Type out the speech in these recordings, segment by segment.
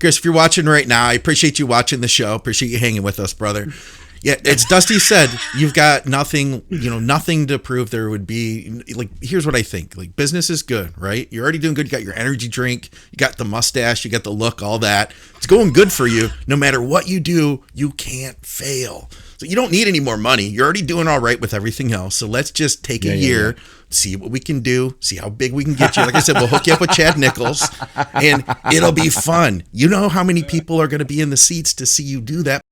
Chris, if you're watching right now, I appreciate you watching the show. Appreciate you hanging with us, brother. Yeah, it's Dusty said, you've got nothing to prove there would be. Like, here's what I think. Like, business is good, right? You're already doing good. You got your energy drink. You got the mustache. You got the look, all that. It's going good for you. No matter what you do, you can't fail. So you don't need any more money. You're already doing all right with everything else. So let's just take a year, see what we can do, see how big we can get you. Like I said, we'll hook you up with Chad Nichols, and it'll be fun. You know how many people are going to be in the seats to see you do that.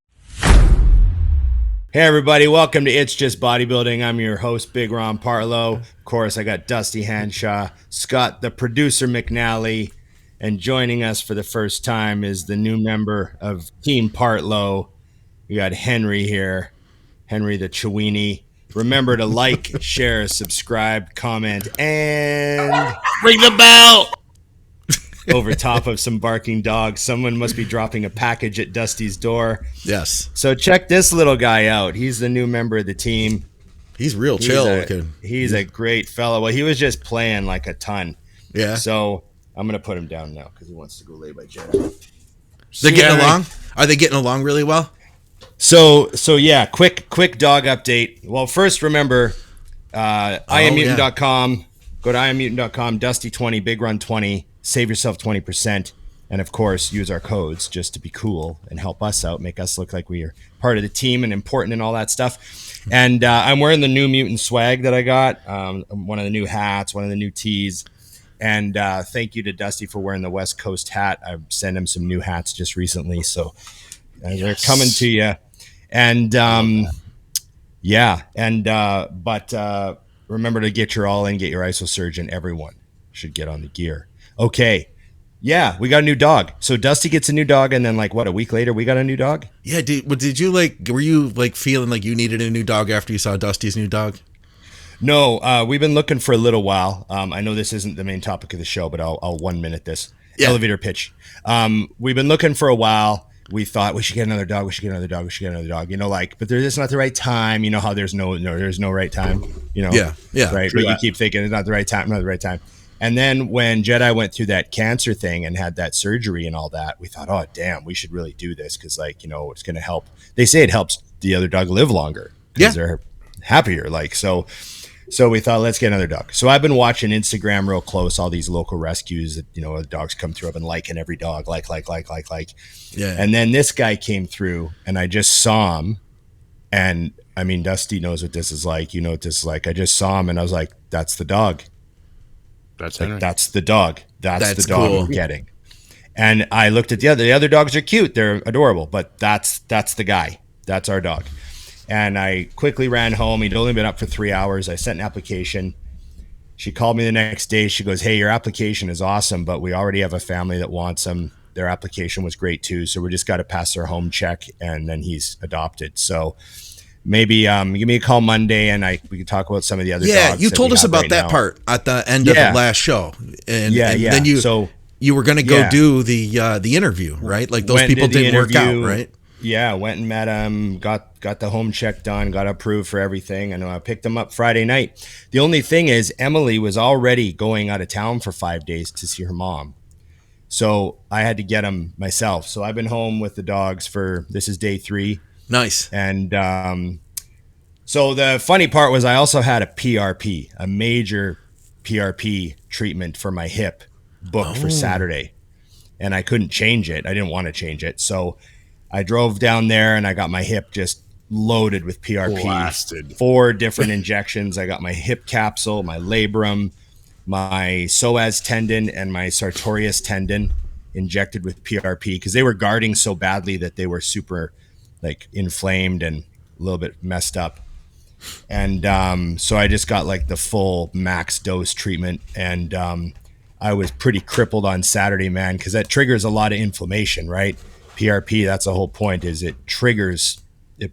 Hey everybody, welcome to It's Just Bodybuilding. I'm your host, Big Ron Partlow. Of course, I got Dusty Hanshaw, Scott, the producer, McNally, and joining us for the first time is the new member of Team Partlow. We got Henry here, Henry the Chewini. Remember to like, share, subscribe, comment, and ring the bell. Over top of some barking dogs. Someone must be dropping a package at Dusty's door. Yes. So check this little guy out. He's the new member of the team. He's real chill looking. He's a great fellow. Well, he was just playing like a ton. Yeah. So I'm going to put him down now because he wants to go lay by Jed. They're getting along? Are they getting along really well? So yeah, quick dog update. Well, first remember, IamMutant.com. Go to IamMutant.com, Dusty20, Big Run 20. Save yourself 20%. And of course, use our codes just to be cool and help us out, make us look like we are part of the team and important and all that stuff. And I'm wearing the new Mutant swag that I got, one of the new hats, one of the new tees. And thank you to Dusty for wearing the West Coast hat. I've sent him some new hats just recently. So they're coming to you. And but remember to get your all in, get your ISO surgeon. Everyone should get on the gear. Okay. Yeah, we got a new dog. So Dusty gets a new dog, and then a week later, we got a new dog? Yeah, did you were you feeling like you needed a new dog after you saw Dusty's new dog? No, we've been looking for a little while. I know this isn't the main topic of the show, but I'll 1 minute this. Yeah. Elevator pitch. We've been looking for a while. We thought we should get another dog. But there's not the right time. You know how there's no right time. Yeah. Right. But you keep thinking it's not the right time. And then when Jedi went through that cancer thing and had that surgery and all that, we thought, oh, damn, we should really do this because, it's going to help. They say it helps the other dog live longer because they're happier. So we thought, let's get another dog. So I've been watching Instagram real close, all these local rescues that, the dogs come through. I've been liking every dog, like. Yeah. And then this guy came through and I just saw him. And I mean, Dusty knows what this is like. You know what this is like. I just saw him and I was like, that's the dog. That's the dog. That's the dog cool. We're getting. And I looked at the other dogs are cute. They're adorable, but that's the guy. That's our dog. And I quickly ran home. He'd only been up for 3 hours. I sent an application. She called me the next day. She goes, hey, your application is awesome, but we already have a family that wants him. Their application was great too. So we just got to pass their home check and then he's adopted. So maybe give me a call Monday and we can talk about some of the other dogs. Yeah, you told us about that part at the end of the last show. And then you were going to go do the interview, right? Like those people didn't work out, right? Yeah, went and met him, got the home check done, got approved for everything. I know I picked him up Friday night. The only thing is Emily was already going out of town for 5 days to see her mom. So I had to get him myself. So I've been home with the dogs this is day 3. Nice. And so the funny part was I also had a PRP, a major PRP treatment for my hip booked for Saturday. And I couldn't change it. I didn't want to change it. So I drove down there and I got my hip just loaded with PRP. Blasted. 4 different injections. I got my hip capsule, my labrum, my psoas tendon, and my sartorius tendon injected with PRP because they were guarding so badly that they were super inflamed and a little bit messed up. And so I just got the full max dose treatment. And I was pretty crippled on Saturday, man, because that triggers a lot of inflammation, right? PRP, that's the whole point, is it triggers, it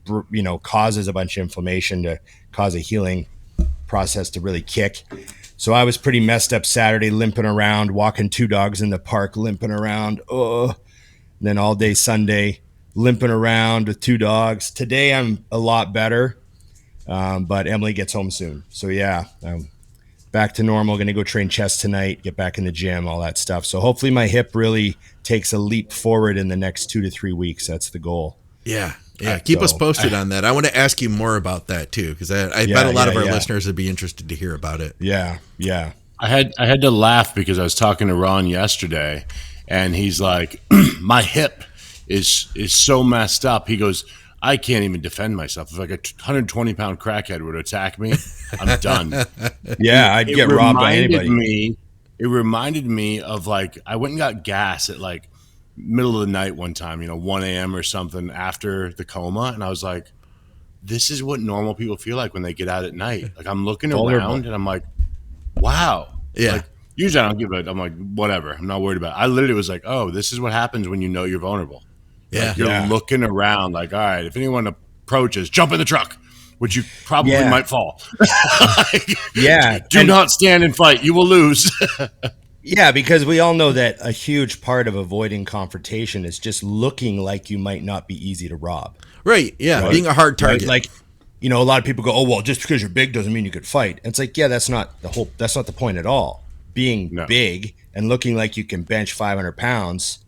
causes a bunch of inflammation to cause a healing process to really kick. So I was pretty messed up Saturday, limping around, walking 2 dogs in the park, limping around. And then all day Sunday, limping around with 2 dogs. Today I'm a lot better, but Emily gets home soon. So yeah, back to normal. Going to go train chest tonight, get back in the gym, all that stuff. So hopefully my hip really takes a leap forward in the next 2 to 3 weeks. That's the goal. Yeah. Yeah. Keep us posted on that. I want to ask you more about that too, because I bet a lot of our listeners would be interested to hear about it. Yeah. Yeah. I had to laugh because I was talking to Ron yesterday, and he's like, my hip is so messed up. He goes, I can't even defend myself. If like a 120-pound crackhead would attack me, I'm done. Yeah, I'd get robbed by anybody. It reminded me of like, I went and got gas at like middle of the night one time, 1 a.m. or something after the coma. And I was like, this is what normal people feel like when they get out at night. Like I'm looking around and I'm like, wow. Yeah. Like, usually I don't give a, I'm like, whatever. I'm not worried about it. I literally was like, oh, this is what happens when you know you're vulnerable. Yeah. Like you're looking around like, all right, if anyone approaches, jump in the truck, which you probably might fall. Do not stand and fight. You will lose. Yeah, because we all know that a huge part of avoiding confrontation is just looking like you might not be easy to rob. Right. Yeah. Right? Being a hard target. Right? Like, a lot of people go, oh, well, just because you're big doesn't mean you could fight. And it's like, yeah, that's not the point at all. Being big and looking like you can bench 500 pounds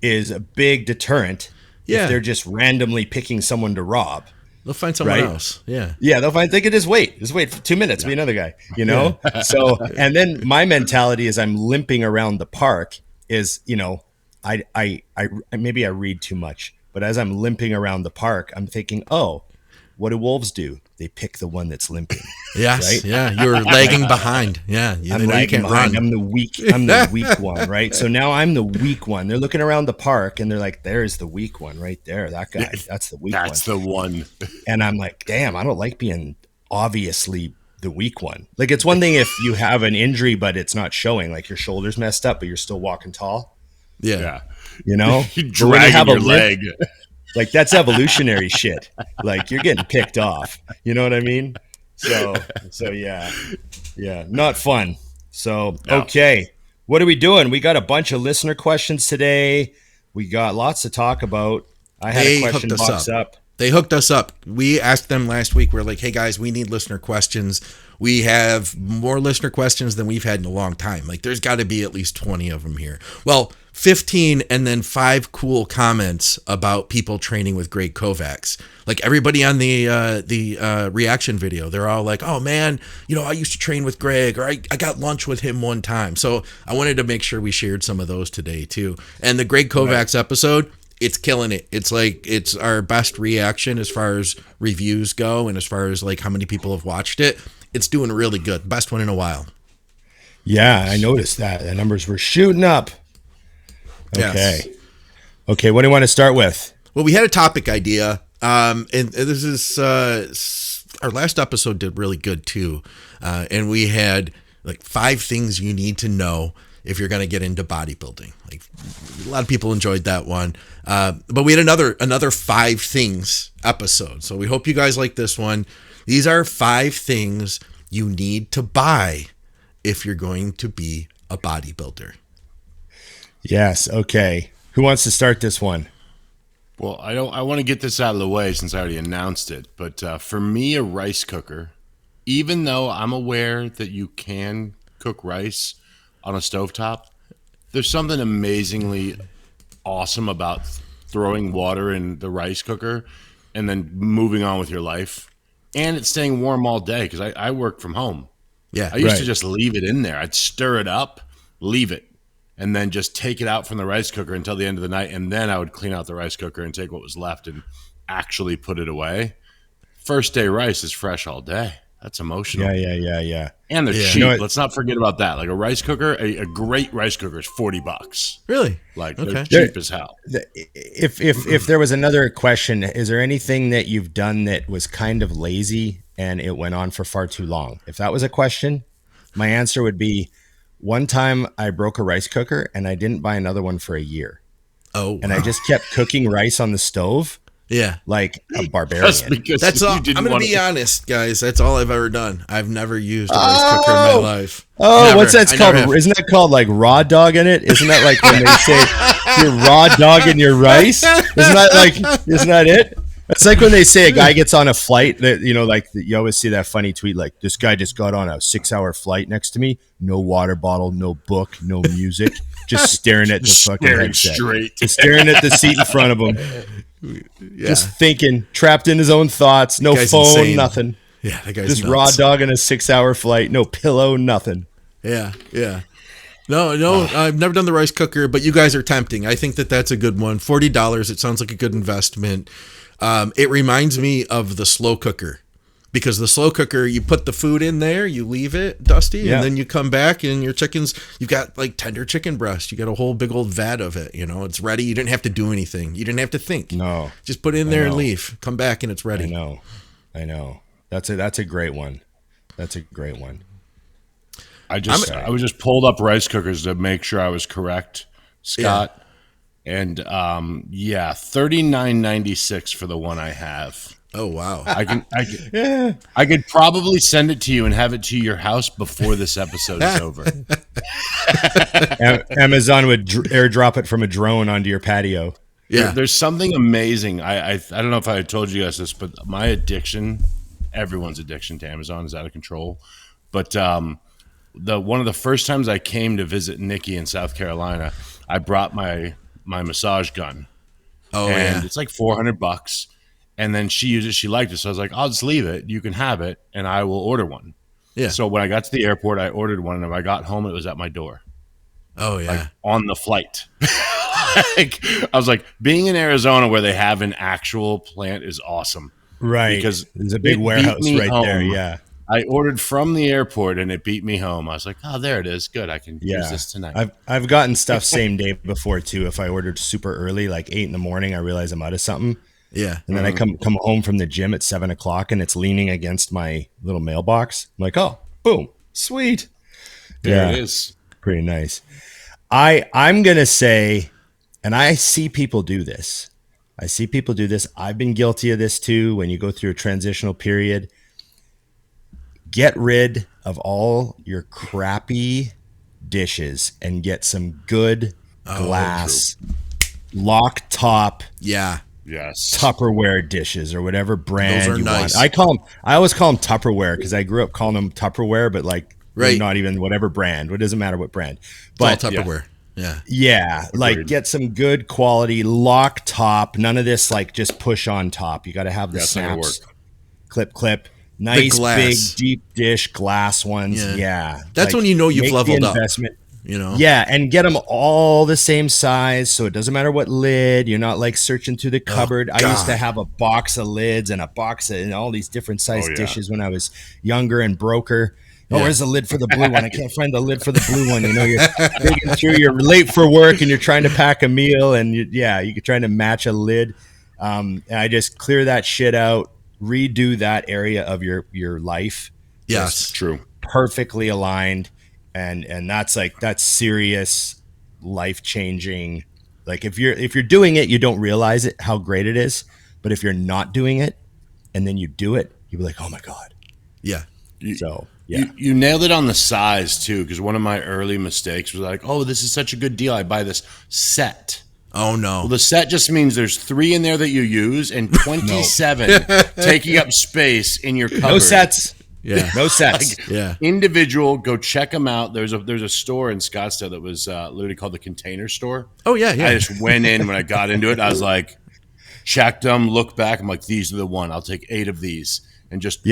is a big deterrent if they're just randomly picking someone to rob. They'll find someone else. Yeah. Yeah, they could just wait for 2 minutes, be another guy, So, and then my mentality is I'm limping around the park is, I maybe I read too much, but as I'm limping around the park, I'm thinking, oh, what do wolves do? They pick the one that's limping. Yes. Right? Yeah. You're lagging behind. Yeah. I'm lagging behind. I'm the weak one, right? So now I'm the weak one. They're looking around the park and they're like, there's the weak one right there. That guy, that's the weak one. That's the one. And I'm like, damn, I don't like being obviously the weak one. Like it's one thing if you have an injury, but it's not showing, like your shoulder's messed up, but you're still walking tall. Yeah. You dragging your leg. Like that's evolutionary shit. Like you're getting picked off. You know what I mean? So yeah, not fun. So, okay. What are we doing? We got a bunch of listener questions today. We got lots to talk about. I had a question box up. They hooked us up. We asked them last week. We're like, hey guys, we need listener questions. We have more listener questions than we've had in a long time. Like there's got to be at least 20 of them here. Well, 15 and then 5 cool comments about people training with Greg Kovacs. Like everybody on the reaction video, they're all like, oh man, I used to train with Greg, or I got lunch with him one time. So I wanted to make sure we shared some of those today too. And the Greg Kovacs episode, it's killing it. It's like, it's our best reaction as far as reviews go. And as far as like how many people have watched it, it's doing really good. Best one in a while. Yeah, I noticed that. The numbers were shooting up. Okay. Yes. Okay, what do you want to start with? Well, we had a topic idea. And this is, our last episode did really good too. And we had like 5 things you need to know if you're going to get into bodybuilding. Like a lot of people enjoyed that one. But we had another 5 things episode. So we hope you guys like this one. These are 5 things you need to buy if you're going to be a bodybuilder. Yes. Okay. Who wants to start this one? Well, I want to get this out of the way since I already announced it. But for me, a rice cooker, even though I'm aware that you can cook rice on a stovetop, there's something amazingly awesome about throwing water in the rice cooker and then moving on with your life. And it's staying warm all day because I work from home. Yeah, I used to just leave it in there. I'd stir it up, leave it, and then just take it out from the rice cooker until the end of the night. And then I would clean out the rice cooker and take what was left and actually put it away. First day rice is fresh all day. That's emotional. Yeah. And they're cheap. Let's not forget about that. Like a rice cooker, a great rice cooker is $40. Really? Like they're cheap as hell. If there was another question, is there anything that you've done that was kind of lazy and it went on for far too long? If that was a question, my answer would be one time I broke a rice cooker and I didn't buy another one for a year. Oh, wow. And I just kept cooking rice on the stove. Yeah. Like a barbarian. That's all. I'm going to be honest, guys. That's all I've ever done. I've never used a rice cooker in my life. Oh, never. What's that called? Isn't that called like raw dog in it? Isn't that like when they say you're raw dog in your rice? Isn't that it? It's like when they say a guy gets on a flight that, you know, like you always see that funny tweet, like this guy just got on a 6-hour flight next to me. No water bottle, no book, no music, just staring at the fucking headset. Straight. Just staring at the seat in front of him. Yeah. Just thinking, trapped in his own thoughts, no Guy's phone, insane. nothing. Yeah, that guy's Just nuts. raw dog in a 6-hour flight, no pillow, nothing. Yeah, yeah. No, I've never done the rice cooker, but you guys are tempting. I think that that's a good one. $40. It sounds like a good investment. It reminds me of the slow cooker, because the slow cooker, you put the food in there, you leave it, Dusty, and then you come back and your chickens, you've got like tender chicken breast. You got a whole big old vat of it. You know, it's ready. You didn't have to do anything. You didn't have to think. No. Just put it in there and leave. Come back and it's ready. I know. That's a great one. That's a great one. I was just pulled up rice cookers to make sure I was correct, Scott. Yeah. And $39.96 for the one I have. Oh wow! I could probably send it to you and have it to your house before this episode is over. Amazon would airdrop it from a drone onto your patio. Yeah, there's something amazing. I don't know if I told you guys this, but my addiction, everyone's addiction to Amazon is out of control. But one of the first times I came to visit Nikki in South Carolina, I brought my massage gun. And it's like $400. And then she used it. She liked it. So I was like, I'll just leave it. You can have it. And I will order one. Yeah. So when I got to the airport, I ordered one. And when I got home, it was at my door. Oh, yeah. Like on the flight. I was like, being in Arizona where they have an actual plant is awesome. Right. Because there's a big warehouse right there. Yeah. I ordered from the airport and it beat me home. I was like, oh, there it is. Good. I can use this tonight. I've gotten stuff same day before too. If I ordered super early, like 8 a.m, I realize I'm out of something. Yeah. And then I come home from the gym at 7 o'clock and it's leaning against my little mailbox. I'm like, oh, boom. Sweet. There it is. Pretty nice. I'm going to say, and I see people do this. I've been guilty of this too. When you go through a transitional period, get rid of all your crappy dishes and get some good glass lock top. Yeah. Yes. Tupperware dishes or whatever brand Those are you nice. want. I always call them Tupperware because I grew up calling them Tupperware, but like not even whatever brand. It doesn't matter what brand. But it's all Tupperware. Yeah. Yeah. Like get some good quality lock top. None of this like just push on top. You got to have the snaps. Clip. Nice big deep dish glass ones. Yeah. That's when you know you've leveled up. You know? Yeah, and get them all the same size, so it doesn't matter what lid. You're not like searching through the cupboard. I used to have a box of lids and a box of all these different size dishes when I was younger and broker. Where's the lid for the blue one? I can't find the lid for the blue one. You know, you're digging through, you're late for work and you're trying to pack a meal and you're trying to match a lid. And I just clear that shit out, redo that area of your life. Yes, true. Perfectly aligned. And that's serious, life-changing. Like if you're doing it, you don't realize it, how great it is. But if you're not doing it and then you do it, you'll be like, oh my God. Yeah. You nailed it on the size too, because one of my early mistakes was like, oh, this is such a good deal. I buy this set. Oh no. Well, the set just means there's 3 in there that you use and 27 taking up space in your cupboard. No sets. Yeah. No sets. Individual, go check them out. There's a store in Scottsdale that was literally called the Container Store. Oh yeah. I just went in when I got into it. I was like, checked them, looked back. I'm like, these are the one. I'll take 8 of these and just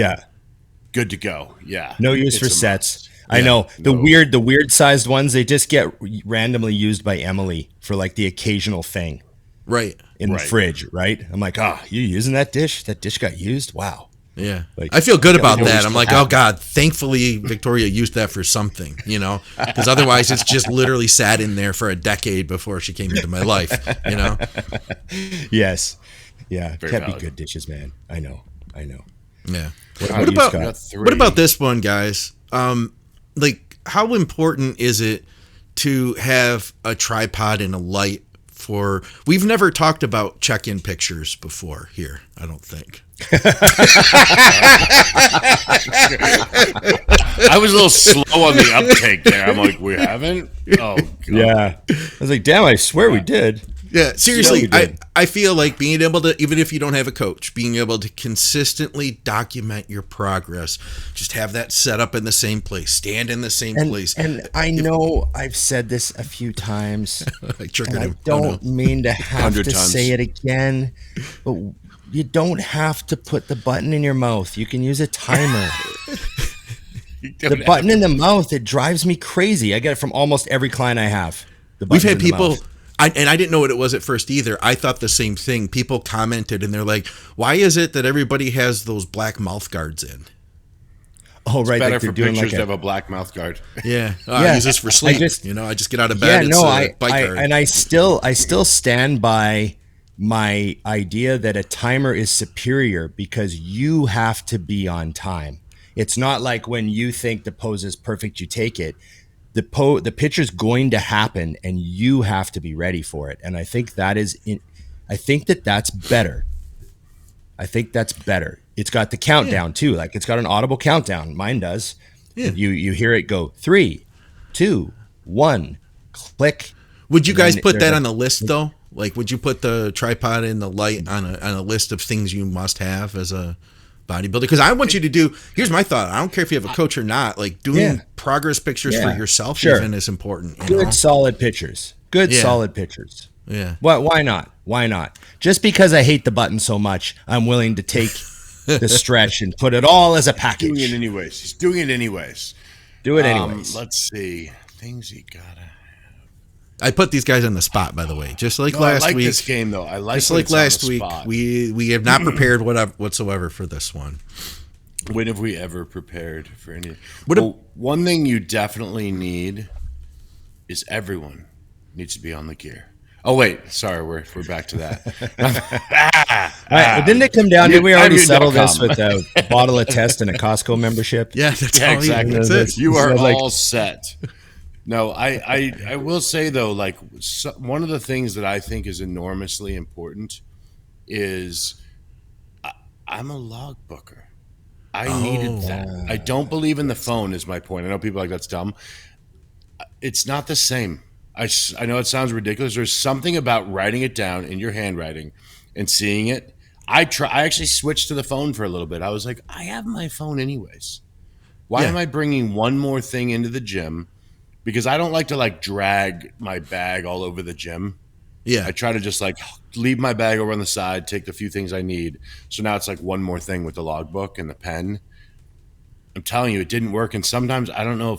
good to go. Yeah. No use for sets. I know the weird sized ones. They just get randomly used by Emily for like the occasional thing. Right. In the fridge. Right. I'm like, you using that dish? That dish got used. Wow. Yeah, I feel good about that. I'm like, oh God, thankfully Victoria used that for something, you know, because otherwise it's just literally sat in there for a decade before she came into my life, you know. Yes, yeah, Very can't valid. be good dishes, man. I know. Yeah. What about this one, guys? Like, how important is it to have a tripod and a light? We've never talked about check-in pictures before here, I don't think. I was a little slow on the uptake there. I'm like, we haven't? Oh, God. Yeah. I was like, damn, I swear we did. Yeah, seriously, So good. I feel like being able to, even if you don't have a coach, being able to consistently document your progress, just have that set up in the same place, stand in the same place. And I know I've said this a few times, I triggered and I him. don't mean to have 100 to times. say it again, but you don't have to put the button in your mouth. You can use a timer. The button in the mouth, it drives me crazy. I get it from almost every client I have. We've had people, I didn't know what it was at first either. I thought the same thing. People commented and they're like, why is it that everybody has those black mouth guards in? Oh, right. Better Like they're for doing pictures like to have a black mouth guard. Yeah. I use this for sleep. I just get out of bed. I still stand by my idea that a timer is superior because you have to be on time. It's not like when you think the pose is perfect, you take it. The picture's going to happen and you have to be ready for it. And I think that's better. I think that's better. It's got the countdown too. Like it's got an audible countdown. Mine does. Yeah. You hear it go 3, 2, 1, click. Would you guys put that on the list though? Like, would you put the tripod and the light on a list of things you must have as a bodybuilder? Because I want you to do. Here's my thought. I don't care if you have a coach or not. Like doing progress pictures for yourself even is important. Good solid pictures. Solid pictures. Yeah. Why not? Why not? Just because I hate the button so much, I'm willing to take the stretch and put it all as a package. Doing it anyways. He's doing it anyways. Do it anyways. Let's see. Things you gotta. I put these guys on the spot, by the way. Just like last week. I like this game, though. I like just like last week. We have not prepared whatsoever for this one. When have we ever prepared for any? One thing you definitely need is everyone needs to be on the gear. Oh wait, sorry, we're back to that. Right, didn't it come down? Did we already settle this with a bottle of test and a Costco membership? Yeah, exactly. That's it. You are all set. No, I will say though, like one of the things that I think is enormously important is I'm a log booker. I needed that. I don't believe in the phone is my point. I know people are like that's dumb. It's not the same. I know it sounds ridiculous. There's something about writing it down in your handwriting and seeing it. I actually switched to the phone for a little bit. I was like, I have my phone anyways. Why am I bringing one more thing into the gym? Because I don't like to like drag my bag all over the gym. Yeah. I try to just like leave my bag over on the side, take the few things I need. So now it's like one more thing with the logbook and the pen. I'm telling you, it didn't work. And sometimes I don't know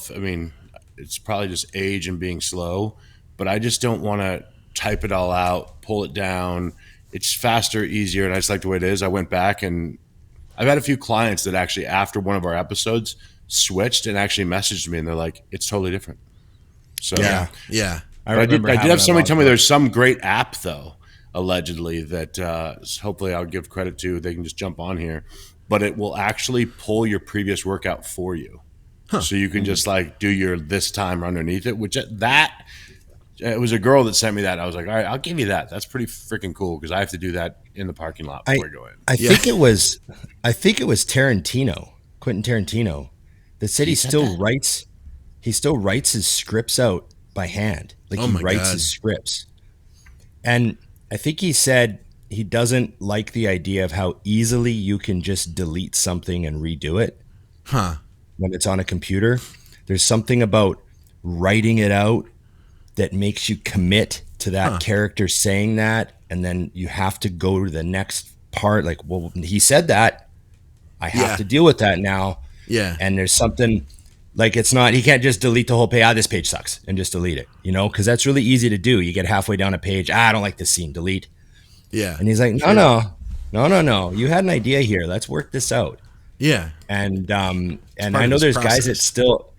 it's probably just age and being slow, but I just don't want to type it all out, pull it down. It's faster, easier, and I just like the way it is. I went back and I've had a few clients that actually after one of our episodes switched and actually messaged me and they're like, it's totally different. So yeah. I did have somebody tell me there's some great app though, allegedly, that hopefully I'll give credit to. They can just jump on here, but it will actually pull your previous workout for you. Huh. So you can just like do your this timer underneath it, which it was a girl that sent me that. I was like, all right, I'll give you that. That's pretty freaking cool because I have to do that in the parking lot before I go in. I think it was Tarantino, Quentin Tarantino, that said he still writes his scripts out by hand. Like he writes his scripts. And I think he said he doesn't like the idea of how easily you can just delete something and redo it. Huh. When it's on a computer, there's something about writing it out that makes you commit to that character saying that, and then you have to go to the next part. Like, well, he said that. I have to deal with that now. Yeah. And there's something like he can't just delete the whole page. This page sucks and just delete it, because that's really easy to do. You get halfway down a page. I don't like this scene. Delete. Yeah. And he's like, no. You had an idea here. Let's work this out. Yeah. And I know there's guys that still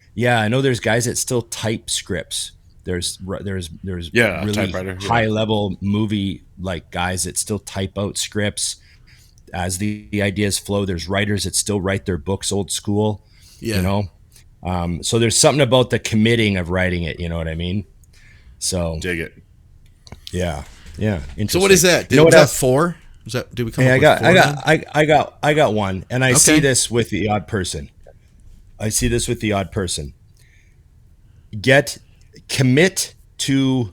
type scripts. There's really high level movie like guys that still type out scripts as the ideas flow. There's writers that still write their books old school. So there's something about the committing of writing it. You know what I mean? So dig it. Yeah. So what is that? Was that 4? Did we come up with 4? I got one, and I see this with the odd person. Commit to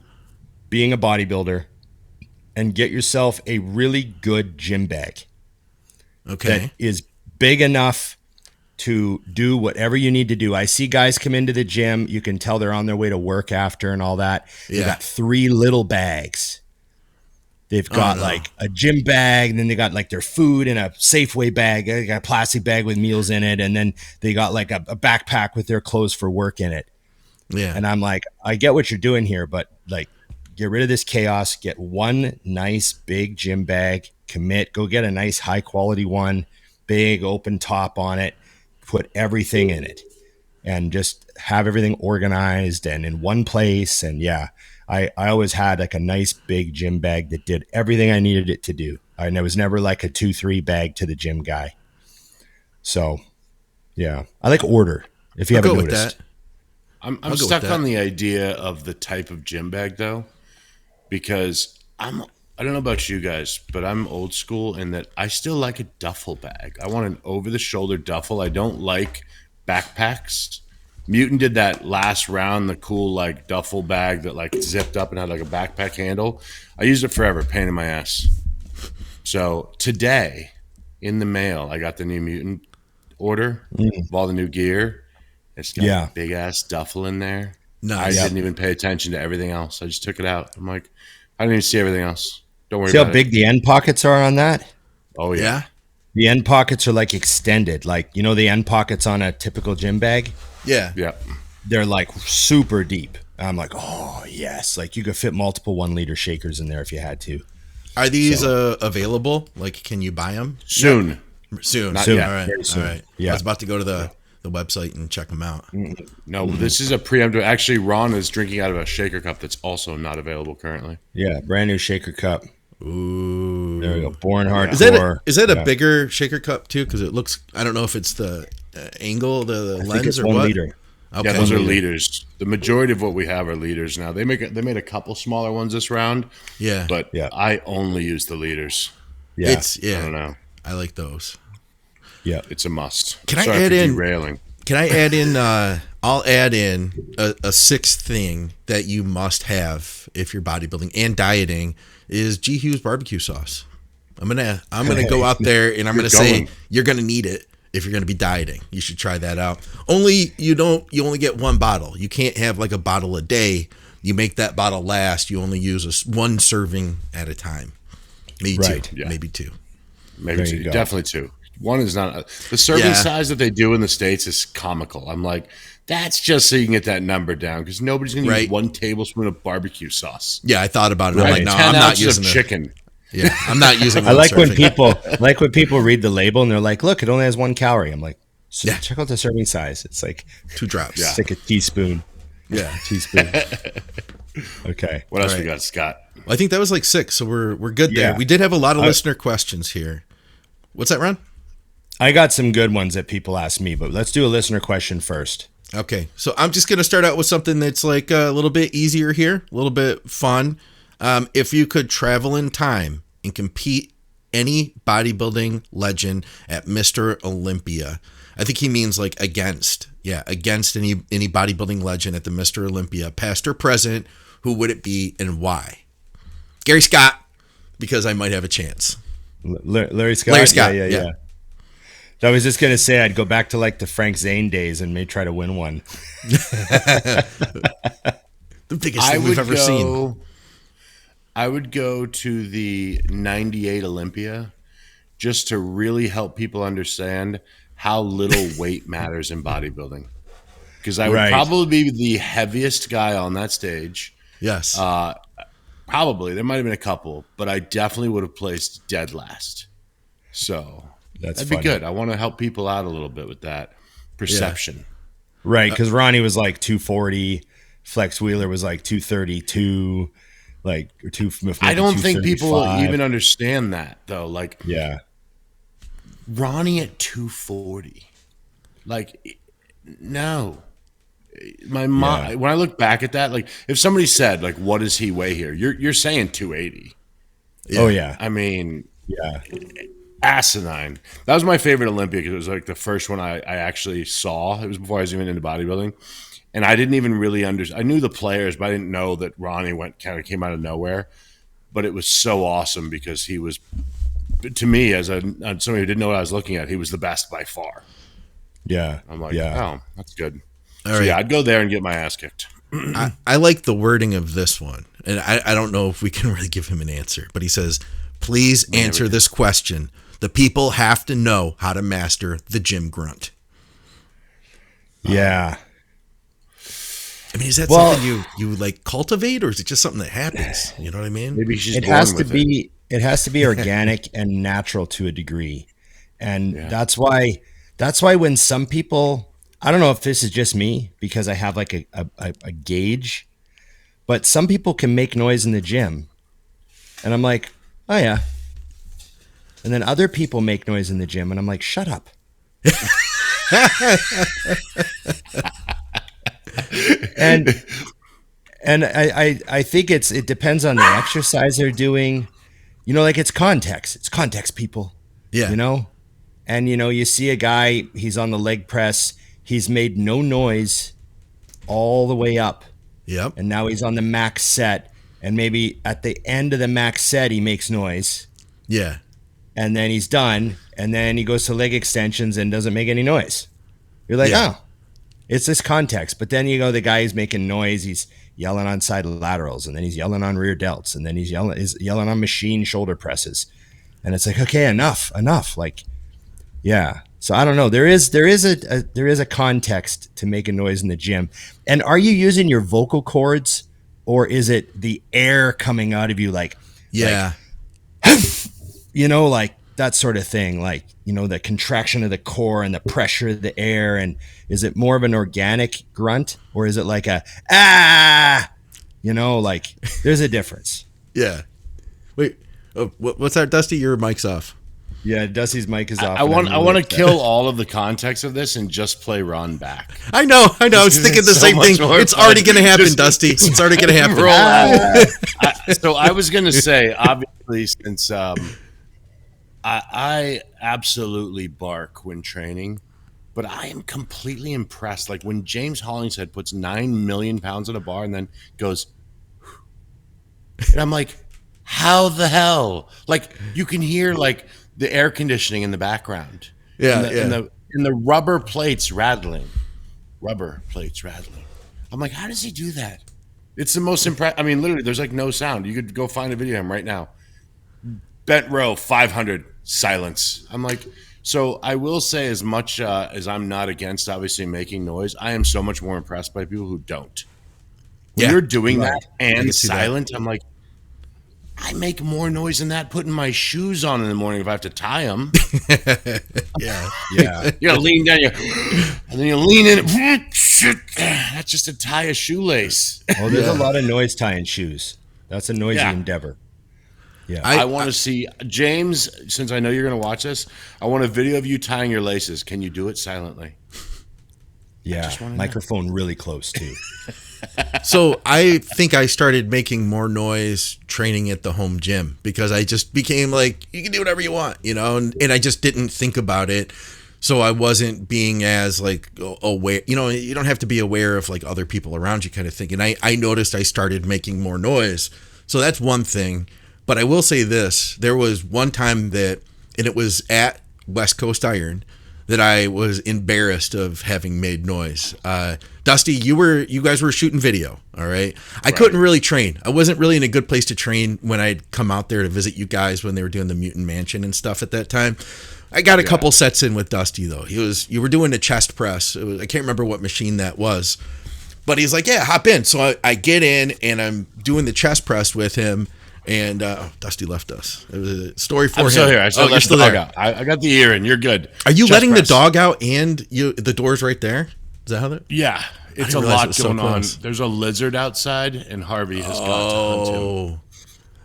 being a bodybuilder and get yourself a really good gym bag Okay. that is big enough to do whatever you need to do. I see guys come into the gym. You can tell they're on their way to work after and all that. They Yeah. got 3 little bags. They've got like a gym bag, and then they got like their food in a Safeway bag. They got a plastic bag with meals in it. And then they got like a backpack with their clothes for work in it. Yeah. And I'm like, I get what you're doing here, but like, get rid of this chaos. Get one nice big gym bag, commit, go get a nice high quality one, big open top on it, put everything in it, and just have everything organized and in one place. And yeah, I always had like a nice big gym bag that did everything I needed it to do. And it was never like a 2-3 bag to the gym guy. So yeah, I like order if you I'll haven't go with noticed. that. I'm go with stuck that. on the idea of the type of gym bag though, because I don't know about you guys, but I'm old school in that I still like a duffel bag. I want an over the shoulder duffel. I don't like backpacks. Mutant did that last round, the cool like duffel bag that like zipped up and had like a backpack handle. I used it forever, pain in my ass. So today in the mail, I got the new Mutant order of all the new gear. It's got a big ass duffel in there. Nice. I didn't even pay attention to everything else. I just took it out. I'm like, I didn't even see everything else. Don't worry See how about big it. the end pockets are on that? Oh yeah. Yeah. The end pockets are like extended. Like, you know, the end pockets on a typical gym bag? Yeah. Yeah. They're like super deep. I'm like, oh, yes. Like you could fit multiple 1 liter shakers in there if you had to. Are these available? Like, can you buy them Soon. soon? Not Soon. yet. All right. Very soon. All right. Yeah. I was about to go to the website and check them out. No, this is a preemptive. Actually, Ron is drinking out of a shaker cup that's also not available currently. Yeah. Brand new shaker cup. Ooh. There we go. Born hardcore. Is that a bigger shaker cup too? Because it looks. I don't know if it's the angle, the I think lens, it's or 1 what. liter. Okay. Yeah, those are liters. The majority of what we have are liters now. They made a couple smaller ones this round, Yeah. but Yeah. I only use the liters. Yeah. I don't know. I like those. Yeah. It's a must. Can I Sorry add for in- derailing. Can I add in? I'll add in a sixth thing that you must have if you're bodybuilding and dieting is G. Hughes barbecue sauce. I'm gonna go out there and I'm gonna say you're gonna need it if you're gonna be dieting. You should try that out. You only get 1 bottle. You can't have like a bottle a day. You make that bottle last. You only use 1 serving at a time. Maybe Right. 2. Yeah. Maybe 2. Maybe There you 2. go. Definitely 2. 1 is not the serving Yeah. size that they do in the States is comical. I'm like, that's just so you can get that number down because nobody's gonna use 1 tablespoon of barbecue sauce. Yeah, I thought about it. I'm Right. like, no, 10 I'm not ounces using of the chicken. Yeah, I'm not using. I like when serving. people read the label and they're like, look, it only has 1 calorie. I'm like, Yeah. check out the serving size. It's like 2 drops. Yeah. it's like a teaspoon. Yeah. Teaspoon. Okay. What else All we right. got, Scott? I think that was like 6, so we're good there. Yeah. We did have a lot of listener questions here. What's that, Ron? I got some good ones that people asked me, but let's do a listener question first. Okay, so I'm just gonna start out with something that's like a little bit easier here, a little bit fun. If you could travel in time and compete any bodybuilding legend at Mr. Olympia, I think he means like against any bodybuilding legend at the Mr. Olympia, past or present, who would it be and why? Gary Scott, because I might have a chance. Larry Scott? Larry Scott, Yeah. yeah. I was just going to say I'd go back to like the Frank Zane days and maybe try to win one. The biggest thing we've ever seen. I would go to the 98 Olympia just to really help people understand how little weight matters in bodybuilding. Because I would Right. probably be the heaviest guy on that stage. Yes. Probably. There might have been a couple, but I definitely would have placed dead last. So That's that'd funny. be good. I want to help people out a little bit with that perception. Right, because Ronnie was like 240, Flex Wheeler was like 232, like or two. I don't think people 235. even understand that though. Like Yeah, Ronnie at 240. Like, no. My mom. Yeah. When I look back at that, like, if somebody said, like, what does he weigh here? You're saying 280. Yeah. Oh yeah, I mean, yeah. asinine. That was my favorite Olympia because it was like the first one I actually saw. It was before I was even into bodybuilding, and I didn't even really understand. I knew the players, but I didn't know that Ronnie kind of came out of nowhere. but it was so awesome because he was, to me, as somebody who didn't know what I was looking at, he was the best by far. Yeah. I'm like, yeah. oh, that's good. All So right. yeah, I'd go there and get my ass kicked. I like the wording of this one, and I don't know if we can really give him an answer, but he says, please answer this question. The people have to know how to master the gym grunt. Yeah. I mean, is that something you like cultivate, or is it just something that happens? You know what I mean? Maybe she's It born has to with be. It has to be organic and natural to a degree, and that's why when some people, I don't know if this is just me because I have like a gauge, but some people can make noise in the gym, and I'm like, oh yeah, and then other people make noise in the gym, and I'm like, shut up. and I think it depends on the exercise they're doing. You know, like it's context, people. Yeah. You know? And, you know, you see a guy, he's on the leg press. He's made no noise all the way up. Yep. And now he's on the max set. And maybe at the end of the max set, he makes noise. Yeah. And then he's done. And then he goes to leg extensions and doesn't make any noise. You're like, oh, it's this context. But then you go, the guy is making noise. He's yelling on side laterals, and then he's yelling on rear delts, and then he's yelling on machine shoulder presses. And it's like, okay, enough. Like, yeah. So I don't know. There is a context to making noise in the gym. And are you using your vocal cords, or is it the air coming out of you? Like, you know, like that sort of thing. Like, you know, the contraction of the core and the pressure of the air. And is it more of an organic grunt, or is it like a, you know, like there's a difference. Yeah. Wait, what's that, Dusty? Your mic's off. Yeah, Dusty's mic is off. I want to kill all of the context of this and just play Ron back. I know. I was thinking the same thing. It's already going to happen, Dusty. It's already going to happen. Roll out. So I was going to say, obviously, since I absolutely bark when training, but I am completely impressed. Like when James Hollingshead puts 9 million pounds on a bar and then goes, and I'm like, how the hell? Like you can hear like the air conditioning in the background. Yeah, and the rubber plates rattling. I'm like, how does he do that? It's the most impressive. I mean, literally, there's like no sound. You could go find a video of him right now. Bent row, 500, silence. I'm like, so I will say, as much as I'm not against obviously making noise, I am so much more impressed by people who don't. When you're doing that and silent, I'm like, I make more noise than that putting my shoes on in the morning if I have to tie them. Yeah. You gotta lean down, and then you lean in. That's just to tie a shoelace. Oh, there's a lot of noise tying shoes. That's a noisy endeavor. Yeah, I want to see James. Since I know you're going to watch this, I want a video of you tying your laces. Can you do it silently? Yeah, microphone really close too. So I think I started making more noise training at the home gym because I just became like, you can do whatever you want, you know, and I just didn't think about it. So I wasn't being as like aware, you know, you don't have to be aware of like other people around you kind of thing. And I noticed I started making more noise. So that's one thing. But I will say this, there was one time that, and it was at West Coast Iron, that I was embarrassed of having made noise. Dusty, you guys were shooting video, all right? I couldn't really train. I wasn't really in a good place to train when I'd come out there to visit you guys when they were doing the Mutant Mansion and stuff at that time. I got a couple sets in with Dusty though. You were doing a chest press. I can't remember what machine that was, but he's like, yeah, hop in. So I get in and I'm doing the chest press with him. And Dusty left us. It was a story for him. I'm still here. I still you're still there. Out. I got the ear in. You're good. Are you Chest letting press. the dog out and the door's right there? Is that how that? Yeah. It's a lot going on. There's a lizard outside, and Harvey has got to hunt him.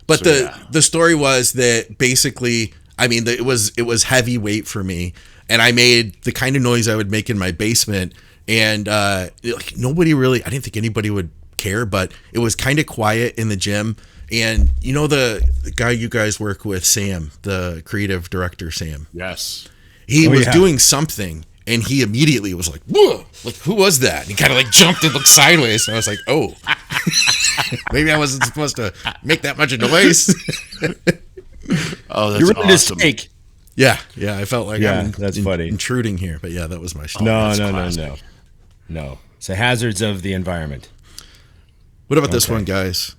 But the story was that basically, I mean, it was heavyweight for me, and I made the kind of noise I would make in my basement, and like nobody really, I didn't think anybody would care, but it was kind of quiet in the gym. And you know the guy you guys work with, Sam, the creative director, Sam? Yes. He was doing something, And he immediately was like, whoa, like, who was that? And he kind of like jumped and looked sideways. And I was like, oh, maybe I wasn't supposed to make that much of noise. Oh, that's You're ready awesome. to steak. Yeah. That's funny. Intruding here. But yeah, that was my story. No. It's the hazards of the environment. What about this one, guys?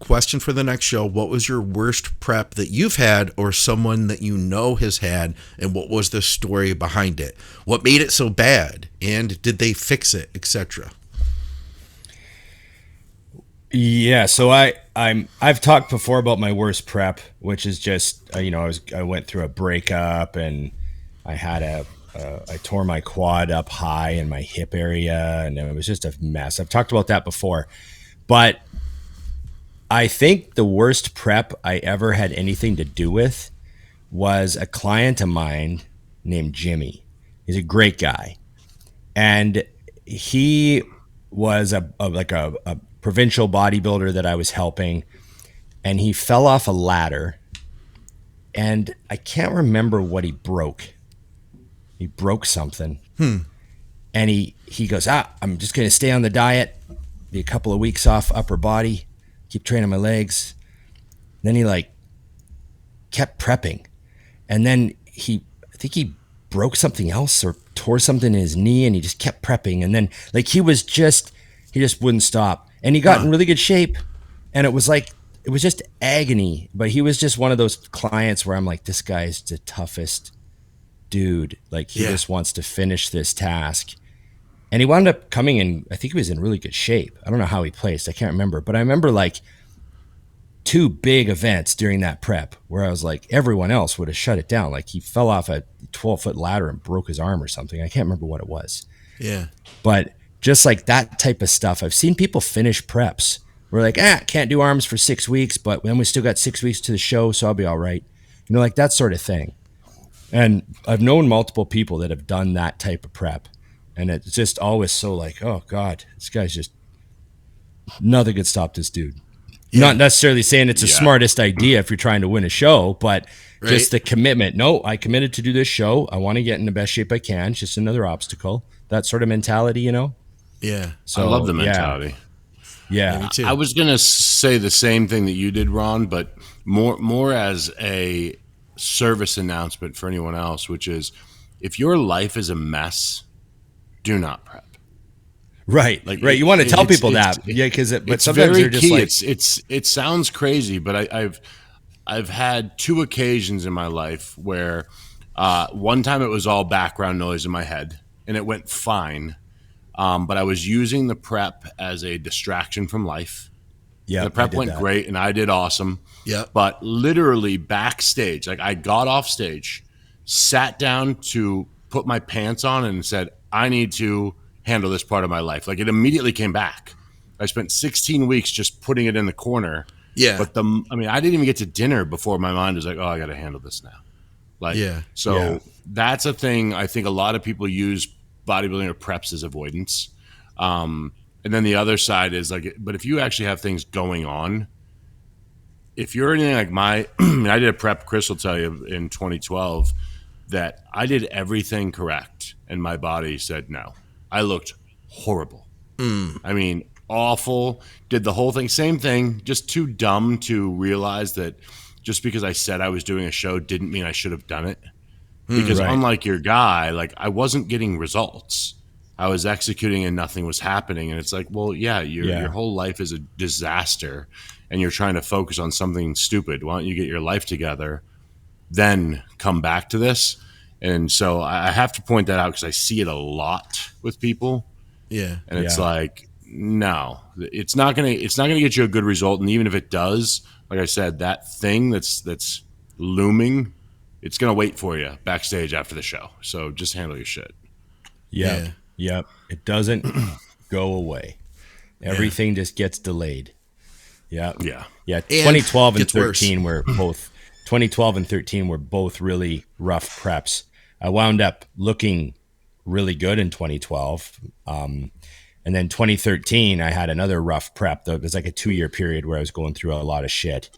Question for the next show. What was your worst prep that you've had or someone that you know has had, and what was the story behind it? What made it so bad, and did they fix it, etc.? Yeah, so I've talked before about my worst prep, which is just I went through a breakup and I had I tore my quad up high in my hip area, and it was just a mess. I've talked about that before, but I think the worst prep I ever had anything to do with was a client of mine named Jimmy. He's a great guy. And he was a provincial bodybuilder that I was helping. And he fell off a ladder. And I can't remember what he broke. He broke something. And he goes, I'm just going to stay on the diet, be a couple of weeks off upper body, keep training my legs. Then he like kept prepping. And then I think he broke something else or tore something in his knee, and he just kept prepping. And then like he just wouldn't stop. And he got in really good shape. And it was just agony. But he was just one of those clients where I'm like, this guy's the toughest dude. Like he just wants to finish this task. And he wound up coming in, I think he was in really good shape. I don't know how he placed. I can't remember. But I remember like 2 big events during that prep where I was like, everyone else would have shut it down. Like he fell off a 12-foot ladder and broke his arm or something. I can't remember what it was. Yeah. But just like that type of stuff, I've seen people finish preps. We're like, can't do arms for 6 weeks, but then we still got 6 weeks to the show, so I'll be all right. Like that sort of thing. And I've known multiple people that have done that type of prep. And it's just always so like, oh God, this guy's just, nothing could stop this dude. Yeah. Not necessarily saying it's the smartest idea if you're trying to win a show, but just the commitment. No, I committed to do this show. I want to get in the best shape I can. It's just another obstacle. That sort of mentality, Yeah. So, I love the mentality. Yeah. Me too. I was going to say the same thing that you did, Ron, but more as a service announcement for anyone else, which is if your life is a mess, do not prep. Right. Like, right. You want to tell people that. Yeah. But sometimes they're just like, it sounds crazy, but I've had 2 occasions in my life where one time it was all background noise in my head and it went fine. But I was using the prep as a distraction from life. Yeah. The prep went great and I did awesome. Yeah. But literally backstage, like I got off stage, sat down to put my pants on and said, I need to handle this part of my life. Like it immediately came back. I spent 16 weeks just putting it in the corner. Yeah. But I didn't even get to dinner before my mind was like, oh, I got to handle this now. Like, that's a thing. I think a lot of people use bodybuilding or preps as avoidance. And then the other side is like, but if you actually have things going on, if you're anything like I did a prep, Chris will tell you in 2012 that I did everything correct. And my body said no. I looked horrible. I mean, awful. Did the whole thing. Same thing. Just too dumb to realize that just because I said I was doing a show didn't mean I should have done it. Because unlike your guy, like I wasn't getting results. I was executing and nothing was happening. And it's like, well, your whole life is a disaster and you're trying to focus on something stupid. Why don't you get your life together, then come back to this? And so I have to point that out because I see it a lot with people. Yeah. And it's like, no, it's not gonna get you a good result. And even if it does, like I said, that thing that's looming, it's gonna wait for you backstage after the show. So just handle your shit. Yep. It doesn't go away. Everything just gets delayed. Yeah. 2012 and 13 were both. 2012 and 13 were both really rough preps. I wound up looking really good in 2012. And then 2013, I had another rough prep. It was like a 2-year period where I was going through a lot of shit.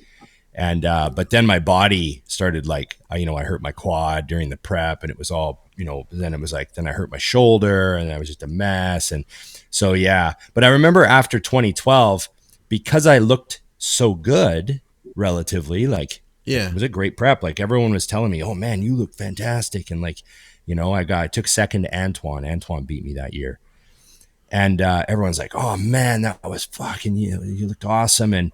And but then my body started like, I hurt my quad during the prep and it was all then it was like, then I hurt my shoulder and I was just a mess. And so, yeah. But I remember after 2012, because I looked so good relatively, like, Yeah. it was a great prep. Like everyone was telling me, oh man, you look fantastic. And like, I took second to Antoine. Antoine beat me that year. And everyone's like, oh man, that was fucking, you looked awesome. And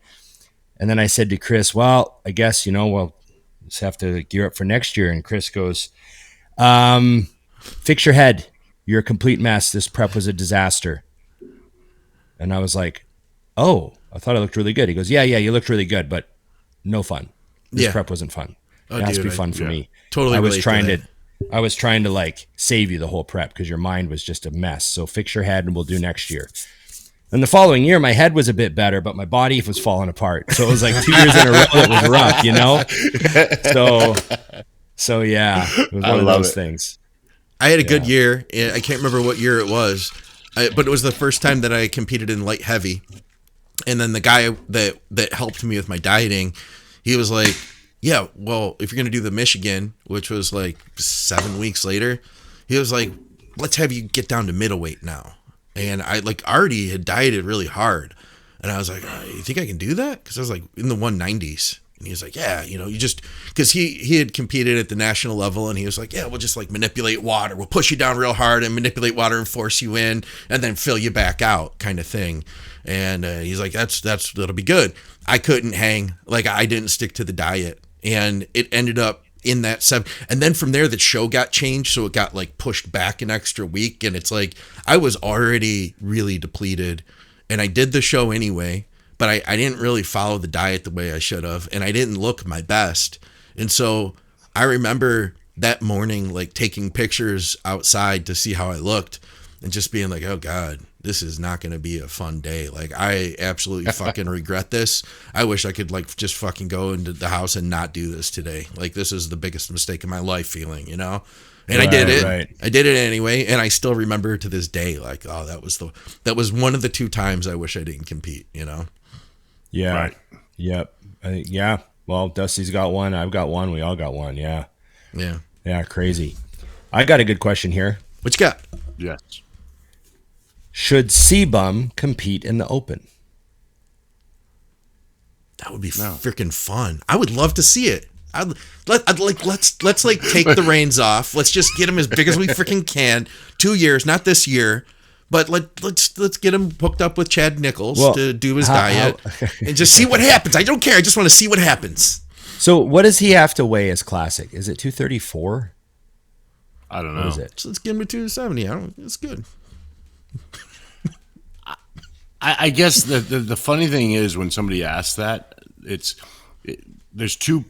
then I said to Chris, well, I guess, we'll just have to gear up for next year. And Chris goes, fix your head. You're a complete mess. This prep was a disaster. And I was like, oh, I thought I looked really good. He goes, yeah, you looked really good, but no fun. This prep wasn't fun. Oh, it has to be fun for me. Totally. I was trying to like save you the whole prep because your mind was just a mess. So fix your head and we'll do next year. And the following year, my head was a bit better, but my body was falling apart. So it was like 2 years in a row. It was rough, So yeah, it was one of those things. I had a good year. I can't remember what year it was, but it was the first time that I competed in light heavy. And then the guy that helped me with my dieting, he was like, yeah, well, if you're going to do the Michigan, which was like 7 weeks later, he was like, let's have you get down to middleweight now. And I like already had dieted really hard. And I was like, you think I can do that? Because I was like in the 190s. And he was like, yeah, you just, because he had competed at the national level, and he was like, yeah, we'll just like manipulate water. We'll push you down real hard and manipulate water and force you in and then fill you back out kind of thing. And he's like, that'll be good. I couldn't hang. Like I didn't stick to the diet. And it ended up in that 7. And then from there, the show got changed. So it got like pushed back an extra week. And it's like, I was already really depleted, and I did the show anyway, but I didn't really follow the diet the way I should have. And I didn't look my best. And so I remember that morning, like taking pictures outside to see how I looked and just being like, oh God, this is not going to be a fun day. Like I absolutely fucking regret this. I wish I could like just fucking go into the house and not do this today. Like this is the biggest mistake of my life feeling, And I did it. Right. I did it anyway, and I still remember to this day, like, oh, that was one of the 2 times I wish I didn't compete. Yeah. Right. Yep. Yeah. Well, Dusty's got one. I've got one. We all got one. Yeah. Yeah. Yeah. Crazy. I got a good question here. What you got? Yes. Should C-Bum compete in the Open? That would be freaking fun. I would love to see it. Let's like take the reins off. Let's just get him as big as we freaking can. 2 years, not this year, but let's get him hooked up with Chad Nichols to do his diet and just see what happens. I don't care. I just want to see what happens. So what does he have to weigh as classic? Is it 234? I don't know. What is it? So let's get him to 270. It's good. I guess the funny thing is when somebody asks that, there's two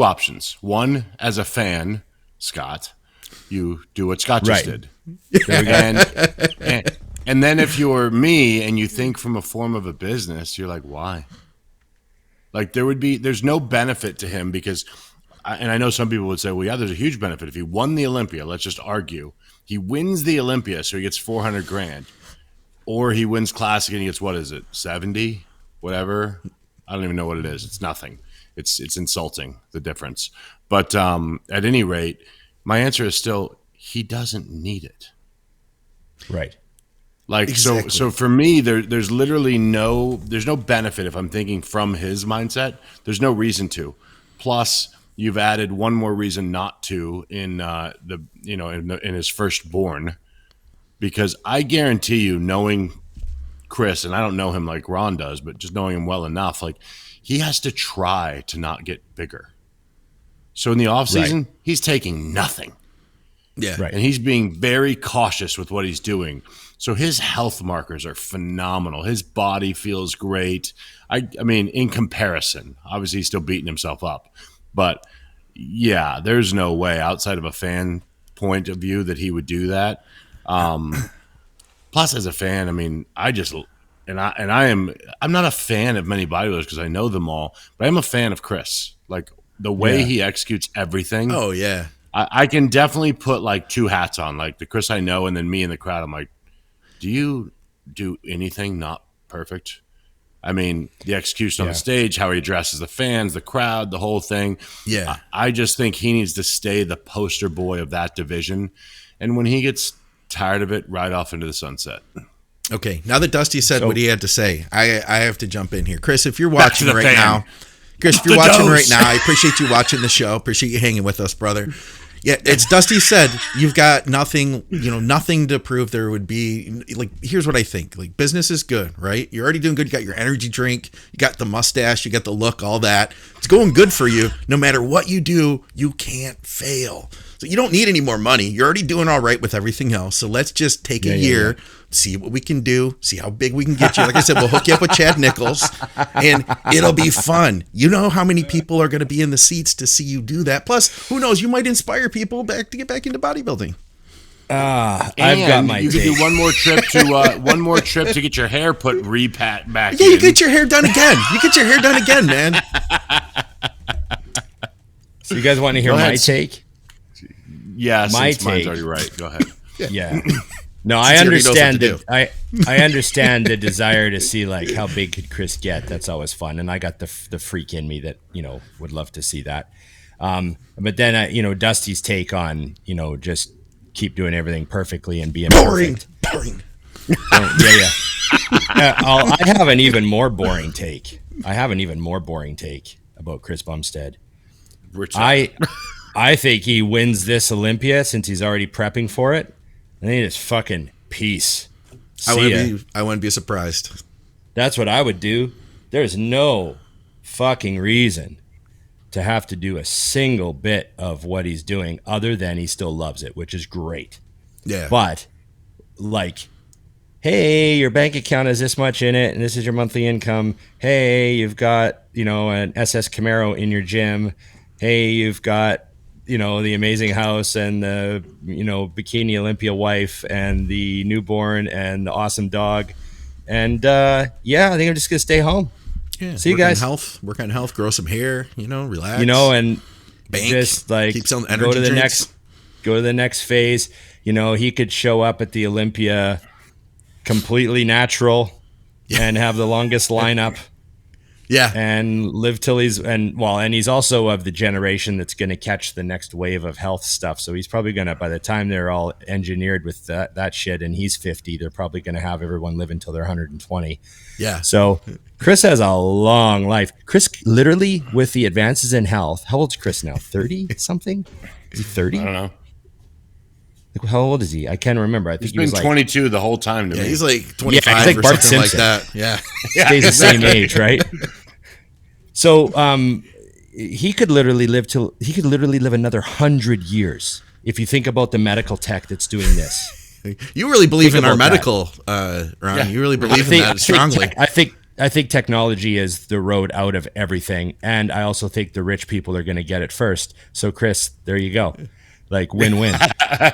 options. One, as a fan, Scott, you do what Scott just did. And then if you're me and you think from a form of a business, you're like, why? Like there's no benefit to him because, and I know some people would say, well, yeah, there's a huge benefit. If he won the Olympia, let's just argue, he wins the Olympia, so he gets $400,000. Or he wins Classic and he gets, what is it, 70? Whatever. I don't even know what it is. It's nothing. It's insulting, the difference. But at any rate, my answer is still, he doesn't need it. Right. Like, exactly. So for me, there's literally there's no benefit if I'm thinking from his mindset. There's no reason to. Plus, you've added one more reason not to in in his firstborn. Because I guarantee you, knowing Chris, and I don't know him like Ron does, but just knowing him well enough, like he has to try to not get bigger. So in the off season, he's taking nothing. Yeah. Right. And he's being very cautious with what he's doing. So his health markers are phenomenal. His body feels great. I mean, in comparison, obviously he's still beating himself up. But yeah, there's no way outside of a fan point of view that he would do that. Plus, as a fan, I mean, I'm not a fan of many bodybuilders because I know them all, but I'm a fan of Chris. Like the way he executes everything. Oh yeah, I can definitely put like 2 hats on, like the Chris I know, and then me in the crowd. I'm like, do you do anything not perfect? I mean, the execution on the stage, how he addresses the fans, the crowd, the whole thing. Yeah. I just think he needs to stay the poster boy of that division. And when he gets tired of it, ride off into the sunset. Okay, now that Dusty said what he had to say, I have to jump in here. Chris, if you're watching right now, I appreciate you watching the show. Appreciate you hanging with us, brother. Yeah, it's Dusty said, you've got nothing to prove there would be. Like, here's what I think. Like, business is good, right? You're already doing good. You got your energy drink. You got the mustache. You got the look, all that. It's going good for you. No matter what you do, you can't fail. So you don't need any more money. You're already doing all right with everything else. So let's just take a year, see what we can do, see how big we can get you. Like I said, we'll hook you up with Chad Nichols, and it'll be fun. You know how many people are going to be in the seats to see you do that. Plus, who knows? You might inspire people to get back into bodybuilding. I've got my. You can do one more trip to get your hair put back. Yeah, you get your hair done again. Man. So you guys want to hear my take? Yeah, my since mine's already right. Go ahead. Yeah. No, I understand that. I understand the desire to see like how big could Chris get. That's always fun, and I got the freak in me that would love to see that. But then Dusty's take on just keep doing everything perfectly and being boring. Yeah. I have an even more boring take. About Chris Bumstead. I think he wins this Olympia since he's already prepping for it. I think it's fucking peace. I wouldn't be surprised. That's what I would do. There's no fucking reason to have to do a single bit of what he's doing other than he still loves it, which is great. Yeah. But like, hey, your bank account has this much in it and this is your monthly income. Hey, you've got, an SS Camaro in your gym. Hey, you've got the amazing house and the, bikini Olympia wife and the newborn and the awesome dog. And, I think I'm just going to stay home. Yeah. See you guys. Work on health, grow some hair, relax. And bank, just like keep selling energy drinks. Go to the next phase. He could show up at the Olympia completely natural and have the longest lineup. Yeah. And live till and he's also of the generation that's going to catch the next wave of health stuff. So he's probably going to, by the time they're all engineered with that shit and he's 50, they're probably going to have everyone live until they're 120. Yeah. So Chris has a long life. Chris literally with the advances in health. How old's Chris now? 30 something? Is he 30? I don't know. How old is he? I can't remember. I think he's been 22 the whole time to me. He's like 25 like or Bart something Simpson. like that. Yeah. Stays the same age, right? So he could literally live another 100 years if you think about the medical tech that's doing this. You really believe in our medical, Ron. Yeah. You really believe in that strongly. I think technology is the road out of everything, and I also think the rich people are going to get it first. So Chris, there you go. Like win-win.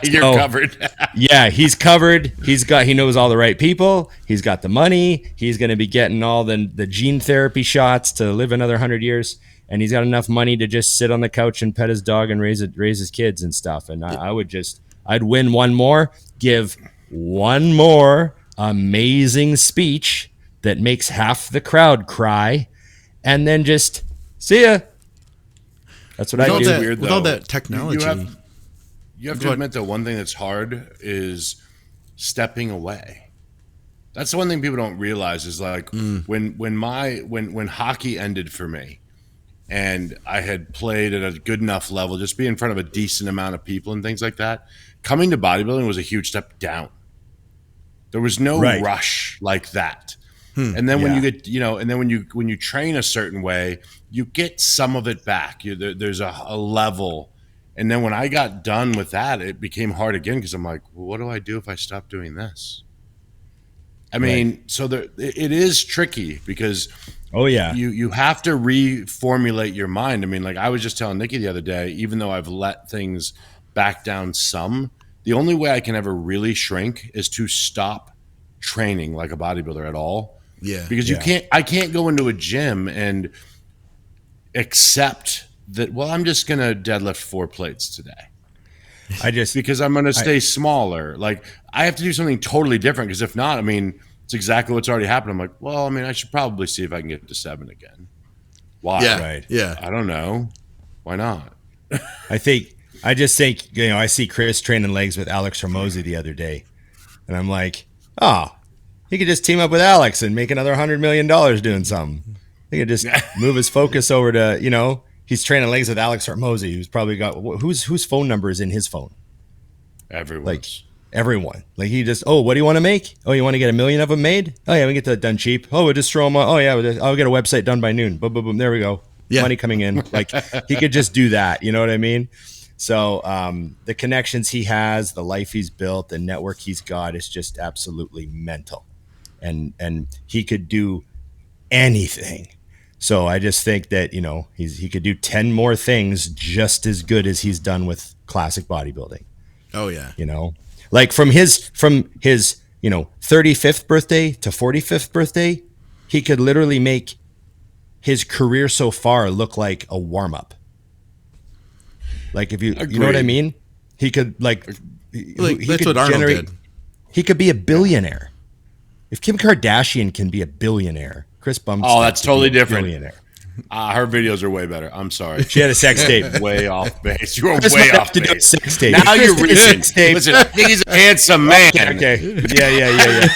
You're covered. Yeah, he's covered. He knows all the right people. He's got the money. He's going to be getting all the gene therapy shots to live another 100 years. And he's got enough money to just sit on the couch and pet his dog and raise his kids and stuff. And I'd win one more, give one more amazing speech that makes half the crowd cry, and then just see ya. That's what I do. With all that technology. You have to admit that one thing that's hard is stepping away. That's the one thing people don't realize is like when hockey ended for me and I had played at a good enough level, just be in front of a decent amount of people and things like that, coming to bodybuilding was a huge step down. There was no rush like that. And then when you get, and then when you train a certain way, you get some of it back. There's a level. And then when I got done with that, it became hard again because I'm like, well, what do I do if I stop doing this? I mean, so it is tricky because you have to reformulate your mind. I mean, like I was just telling Nikki the other day, even though I've let things back down some, the only way I can ever really shrink is to stop training like a bodybuilder at all. Yeah. Because I can't go into a gym and accept that, well, I'm just going to deadlift 4 plates today. Because I'm going to stay smaller. Like I have to do something totally different because if not, I mean, It's exactly what's already happened. I'm like, well, I mean, I should probably see if I can get to 7 again. Why? Yeah. Right. Yeah. I don't know. Why not? I just think, I see Chris training legs with Alex Hormozy the other day, and I'm like, oh, he could just team up with Alex and make another $100 million doing something. He could just move his focus over to, he's training legs with Alex Hormozy, who's probably got whose phone number is in his phone. Everyone's. Like everyone. Like he just, what do you want to make? Oh, you want to get 1 million of them made? Oh yeah, we get that done cheap. Oh, we'll just throw them on. Oh yeah, I'll get a website done by noon. Boom, boom, boom. There we go. Yeah. Money coming in. Like he could just do that. You know what I mean? So the connections he has, the life he's built, the network he's got is just absolutely mental. And he could do anything. So I just think that, he could do 10 more things just as good as he's done with classic bodybuilding. Oh yeah. Like from his 35th birthday to 45th birthday, he could literally make his career so far look like a warm up. Like if you know what I mean? He could he that's could what Arnold did. He could be a billionaire. If Kim Kardashian can be a billionaire, Chris Bumstead. Oh, that's totally different. Billionaire. Her videos are way better. I'm sorry. She had a sex tape. Way off base. You were Chris way might have off to do a base. sex tape. Now you're Chris did a reaching. sex tape. Listen, I think he's a handsome man. Okay. Yeah.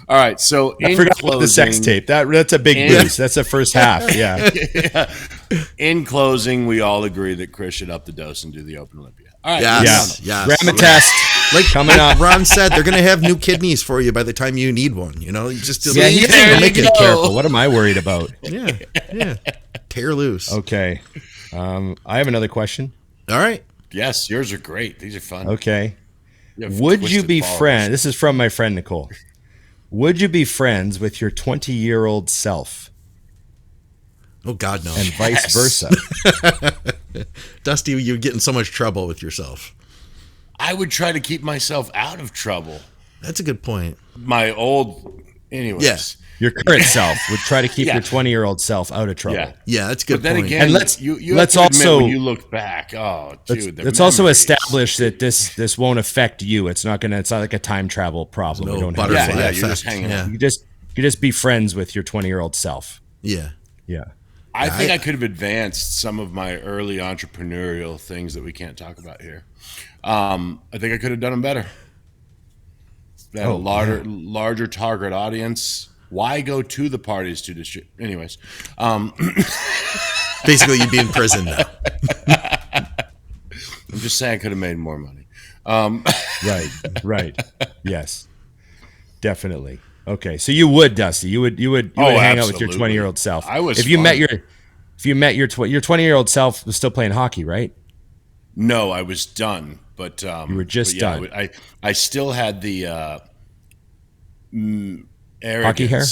All right. So I in forgot closing, about the sex tape. That's a big boost. That's the first half. Yeah. In closing, we all agree that Chris should up the dose and do the Open Olympia. All right. Yes. Yeah. Yes. Ram a test. Like coming up. Ron said, they're going to have new kidneys for you by the time you need one. You just Yeah, he There doesn't you make it go. careful. What am I worried about? Yeah. Tear loose. Okay. I have another question. All right. Yes, yours are great. These are fun. Okay. have Would you twisted be followers. friends? This is from my friend Nicole. Would you be friends with your 20-year-old self Oh, God, no. and vice versa? Dusty, you get in so much trouble with yourself. I would try to keep myself out of trouble. That's a good point. My old, anyways. Yes. Your current self would try to keep Yeah. your 20-year-old self out of trouble. Yeah. Yeah, that's a good But then point. again, And let's- you let's have to admit also- when you look back. Oh, dude, the Let's also memories. establish that this won't affect you. It's not like a time travel problem. No We don't butterfly have Yeah, that. you're just effect. hanging Yeah. out. You just be friends with your 20-year-old self. Yeah. Yeah. I think I could have advanced some of my early entrepreneurial things that we can't talk about here. I think I could have done them better. They had a larger target audience. Why go to the parties to distribute? Anyways, Basically, you'd be in prison now. I'm just saying I could have made more money. Right. Yes. Definitely. Okay. So you would, Dusty. You would hang out with your absolutely. 20-year-old self. I was if you fun. met your 20-year-old self was still playing hockey, right? No, I was done. But you were just done. I still had the arrogance. Hockey hair?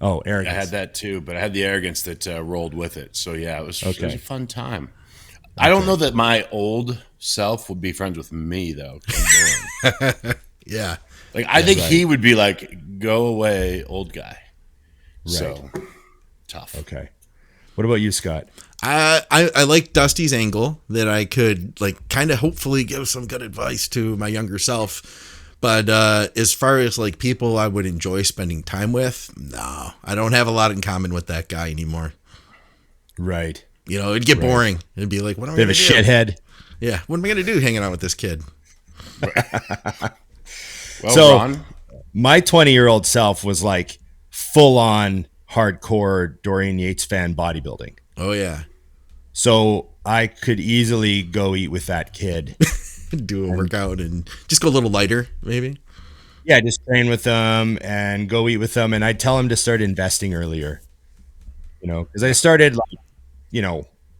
Oh, I arrogance. had that too, but I had the arrogance that rolled with it. So yeah, it was Okay. a fun time. I don't know that my old self would be friends with me though. 'Cause I'm boring. Yeah. Like I think right. he would be like, "Go away, old guy." So tough. Okay. What about you, Scott? I like Dusty's angle that I could kind of hopefully give some good advice to my younger self. But as far as people I would enjoy spending time with, no, I don't have a lot in common with that guy anymore. Right. It'd get boring. It'd be like, what am I Bit going of to a do? shithead. Yeah, what am I going to do hanging out with this kid? Well, So- Ron, My 20-year-old self was like full on hardcore Dorian Yates fan bodybuilding. Oh, yeah. So I could easily go eat with that kid. Do a workout and just go a little lighter, maybe. Yeah, just train with them and go eat with them. And I'd tell him to start investing earlier, because I started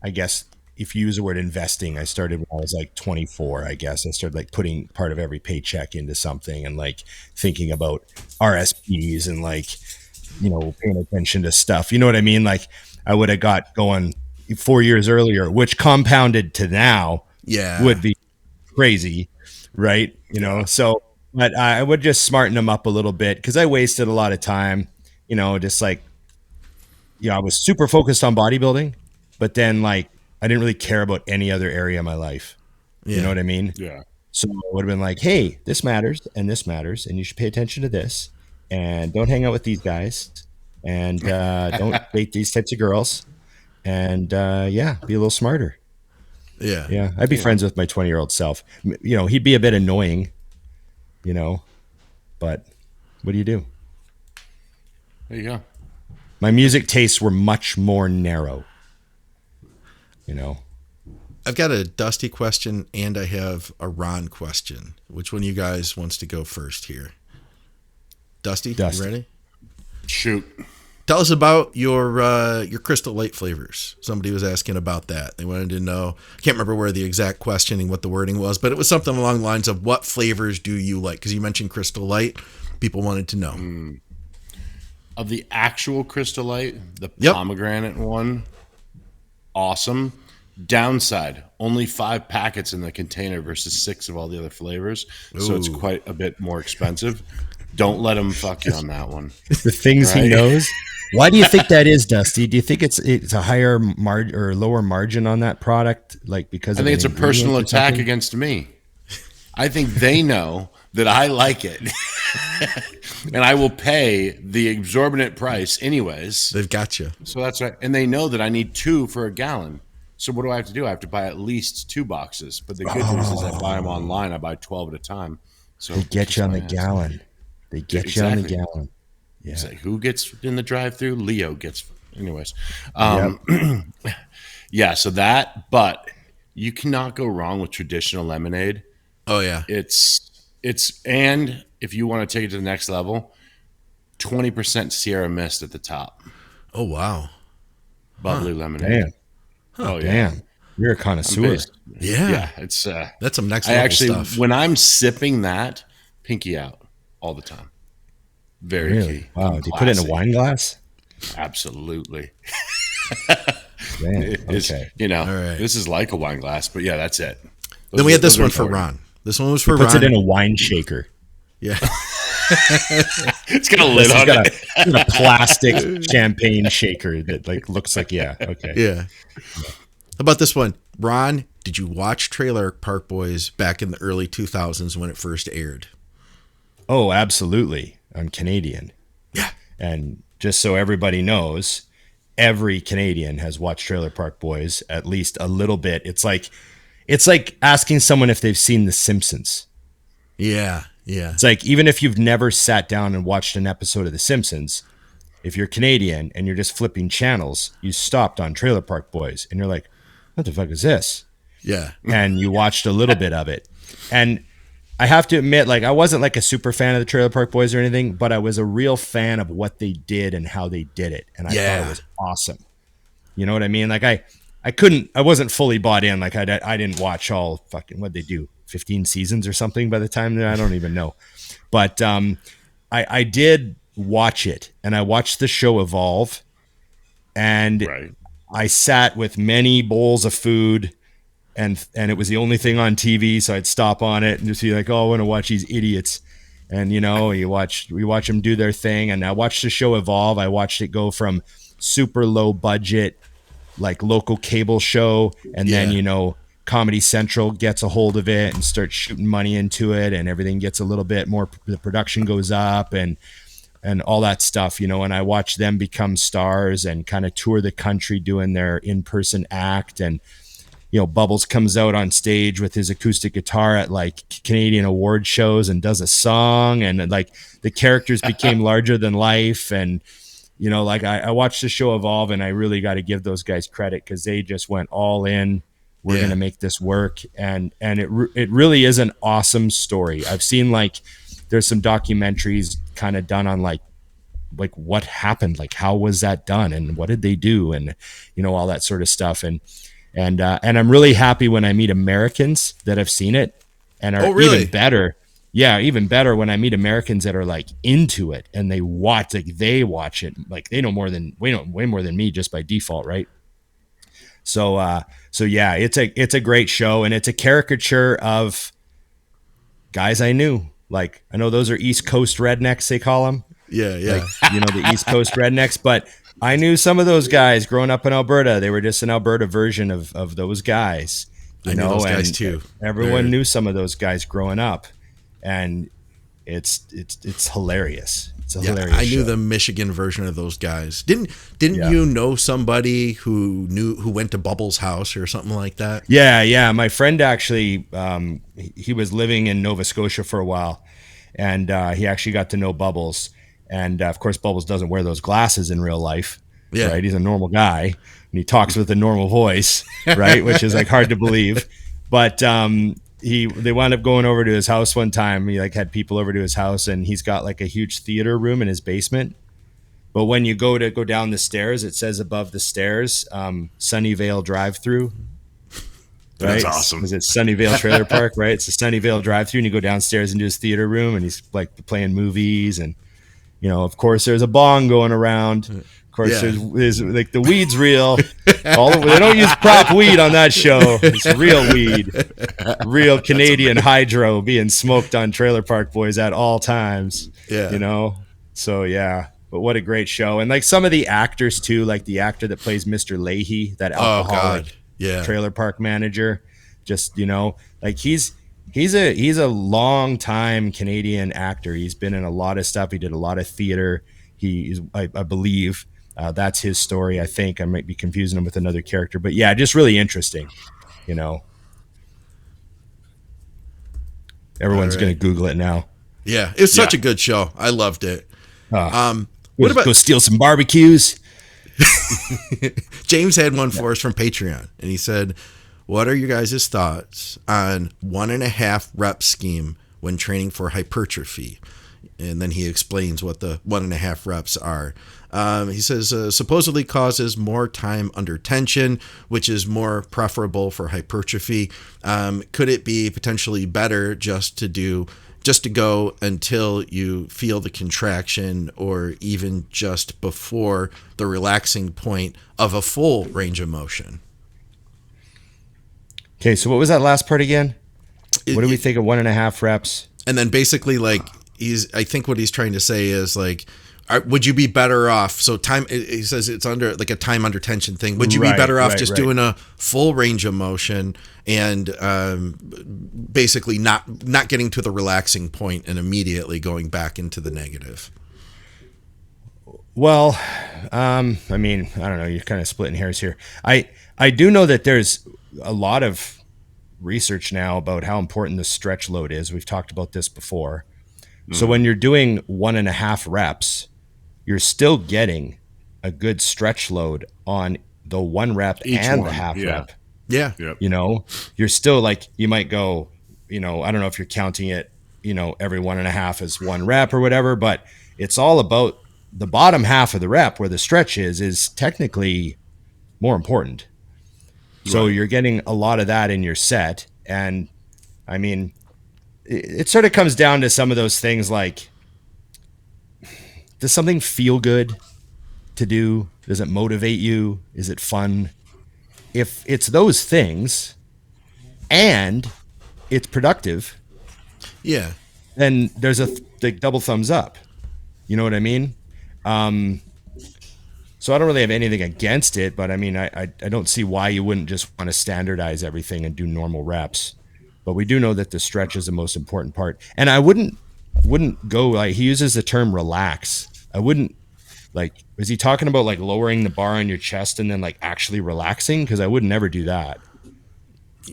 I guess if you use the word investing, I started when I was 24, I guess. I started putting part of every paycheck into something and thinking about RSPs and paying attention to stuff. You know what I mean? I would have got going 4 years earlier, which compounded to now Yeah. would be crazy, right? So, but I would just smarten them up a little bit because I wasted a lot of time, I was super focused on bodybuilding, but then I didn't really care about any other area of my life. Yeah. You know what I mean? yeah, So it would have been like, hey, this matters, and you should pay attention to this, and don't hang out with these guys, and don't date these types of girls, and yeah, be a little smarter. Yeah. Yeah, I'd be friends with my 20-year-old self. You know, he'd be a bit annoying, you know, but what do you do? There you go. My music tastes were much more narrow, you know. I've got a Dusty question and I have a Ron question. Which one of you guys wants to go first here? Dusty. You ready? Shoot. Tell us about your Crystal Light flavors. Somebody was asking about that. They wanted to know. I can't remember where the exact questioning, what the wording was, but it was something along the lines of what flavors do you like? Because you mentioned Crystal Light. People wanted to know. Of the actual Crystal Light, the Yep. pomegranate one, awesome. Downside, only 5 packets in the container versus 6 of all the other flavors. So it's Ooh. quite a bit more expensive. Don't let them fuck you on that one. The things he Right. knows. Why do you think that is, Dusty? Do you think it's a higher margin or lower margin on that product? Like because I think it's a personal attack against me. I think they know that I like it. And I will pay the exorbitant price anyways. They've got you. So that's right. And they know that I need 2 for a gallon. So what do I have to do? I have to buy at least 2 boxes. But the good news is I buy them online. I buy 12 at a time. So They get you on the gallon. They get you on the Exactly. gallon. Yeah. It's like, who gets in the drive-through? Leo gets. Anyways, yeah. So that, but you cannot go wrong with traditional lemonade. Oh yeah. And if you want to take it to the next level, 20% Sierra Mist at the top, Oh wow. bubbly lemonade. Damn. Oh yeah. Damn. You're a connoisseur. Yeah. Yeah, it's. That's some next I level actually, stuff. when I'm sipping that, pinky out all the time. Very Really? key. Wow. I'm Do you put it in a classy. wine glass? Absolutely. Damn. It's, Okay. you know, All right. this is like a wine glass, but yeah, that's it. Then we had this Those are one for important. Ron. This one was for Puts Ron. it in a wine shaker. Yeah. It's got a lid He's on got it. a plastic champagne shaker that like looks like okay. Yeah. How about this one? Ron, did you watch Trailer Park Boys back in the early 2000s when it first aired? Oh, absolutely. I'm Canadian. Yeah. And just so everybody knows, every Canadian has watched Trailer Park Boys at least a little bit. It's like asking someone if they've seen The Simpsons. Yeah. Yeah. It's like even if you've never sat down and watched an episode of The Simpsons, if you're Canadian and you're just flipping channels, you stopped on Trailer Park Boys and you're like, what the fuck is this? Yeah. And you watched a little bit of it. And I have to admit, like, I wasn't like a super fan of the Trailer Park Boys or anything, but I was a real fan of what they did and how they did it. And I thought it was awesome. You know what I mean? Like I wasn't fully bought in. Like I didn't watch all fucking, what'd they do? 15 seasons or something by the time that I don't even know. But I did watch it and I watched the show evolve and Right. I sat with many bowls of food and it was the only thing on TV. So I'd stop on it and just be like, oh, I want to watch these idiots. And, you know, we watch them do their thing. And I watched the show evolve. I watched it go from super low budget, like local cable show. And then, Yeah. you know, Comedy Central gets a hold of it and starts shooting money into it. And everything gets a little bit more, the production goes up and all that stuff, you know, and I watched them become stars and kind of tour the country doing their in-person act. And, you know, Bubbles comes out on stage with his acoustic guitar at like Canadian award shows and does a song. And like the characters became larger than life. And, you know, like I watched the show evolve and I really got to give those guys credit because they just went all in. We're going to make this work. And it really is an awesome story. I've seen like, there's some documentaries kind of done on like what happened, like how was that done and what did they do? And, you know, all that sort of stuff. And I'm really happy when I meet Americans that have seen it and are even better. Yeah. Even better when I meet Americans that are like into it and they watch it. Like they know way more than me just by default. Right. So yeah, it's a great show and it's a caricature of guys I knew. Like I know those are East Coast rednecks, they call them. Yeah. Yeah. Like, you know, the East Coast rednecks, but I knew some of those guys growing up in Alberta. They were just an Alberta version of those guys. I knew those guys too. Everyone knew some of those guys growing up, and it's hilarious. It's a hilarious I knew show. the Michigan version of those guys. Didn't you know somebody who went to Bubbles' house or something like that? Yeah. My friend actually, he was living in Nova Scotia for a while, and he actually got to know Bubbles. And of course, Bubbles doesn't wear those glasses in real life. Yeah. Right. He's a normal guy, and he talks with a normal voice, right? Which is like hard to believe. But they wound up going over to his house one time. He like had people over to his house, and he's got like a huge theater room in his basement. But when you go down the stairs, it says above the stairs, Sunnyvale drive-through. Right? That's awesome. Because it's Sunnyvale Trailer Park, right? It's a Sunnyvale drive-through, and you go downstairs into his theater room, and he's like playing movies, and of course, there's a bong going around. Of course, there's like the weed's real. They don't use prop weed on that show. It's real weed, real Canadian hydro being smoked on Trailer Park Boys at all times. Yeah, So yeah. But what a great show. And like some of the actors too, like the actor that plays Mr. Leahy, that alcoholic trailer park manager, just, like he's a long time Canadian actor. He's been in a lot of stuff. He did a lot of theater. I believe that's his story. I think I might be confusing him with another character, but yeah, just really interesting, Everyone's going to Google it now. Yeah. It's such a good show. I loved it. What about go steal some barbecues? James had one for us from Patreon, and he said, what are your guys' thoughts on 1.5 rep scheme when training for hypertrophy? And then he explains what the 1.5 reps are. He says, supposedly causes more time under tension, which is more preferable for hypertrophy. Could it be potentially better just to go until you feel the contraction, or even just before the relaxing point of a full range of motion? Okay, so what was that last part again? What do we think of 1.5 reps? And then basically, like, I think what he's trying to say is, like, would you be better off? So he says it's under like a time under tension thing. Would you be better off doing a full range of motion and basically not getting to the relaxing point and immediately going back into the negative? Well, I mean, I don't know. You're kind of splitting hairs here. I do know that there's a lot of research now about how important the stretch load is. We've talked about this before. So when you're doing 1.5 reps, you're still getting a good stretch load on the 1 rep and the half rep. Yeah. Yep. You're still like, you might go, I don't know if you're counting it, every 1.5 as 1 rep or whatever, but it's all about the bottom half of the rep where the stretch is technically more important. So you're getting a lot of that in your set. And I mean, it sort of comes down to some of those things like, does something feel good to do? Does it motivate you? Is it fun? If it's those things and it's productive, then there's a double thumbs up. You know what I mean? So I don't really have anything against it, but I mean, I don't see why you wouldn't just want to standardize everything and do normal reps. But we do know that the stretch is the most important part. And I wouldn't go like, he uses the term relax. I wouldn't is he talking about like lowering the bar on your chest and then like actually relaxing? Because I would never do that.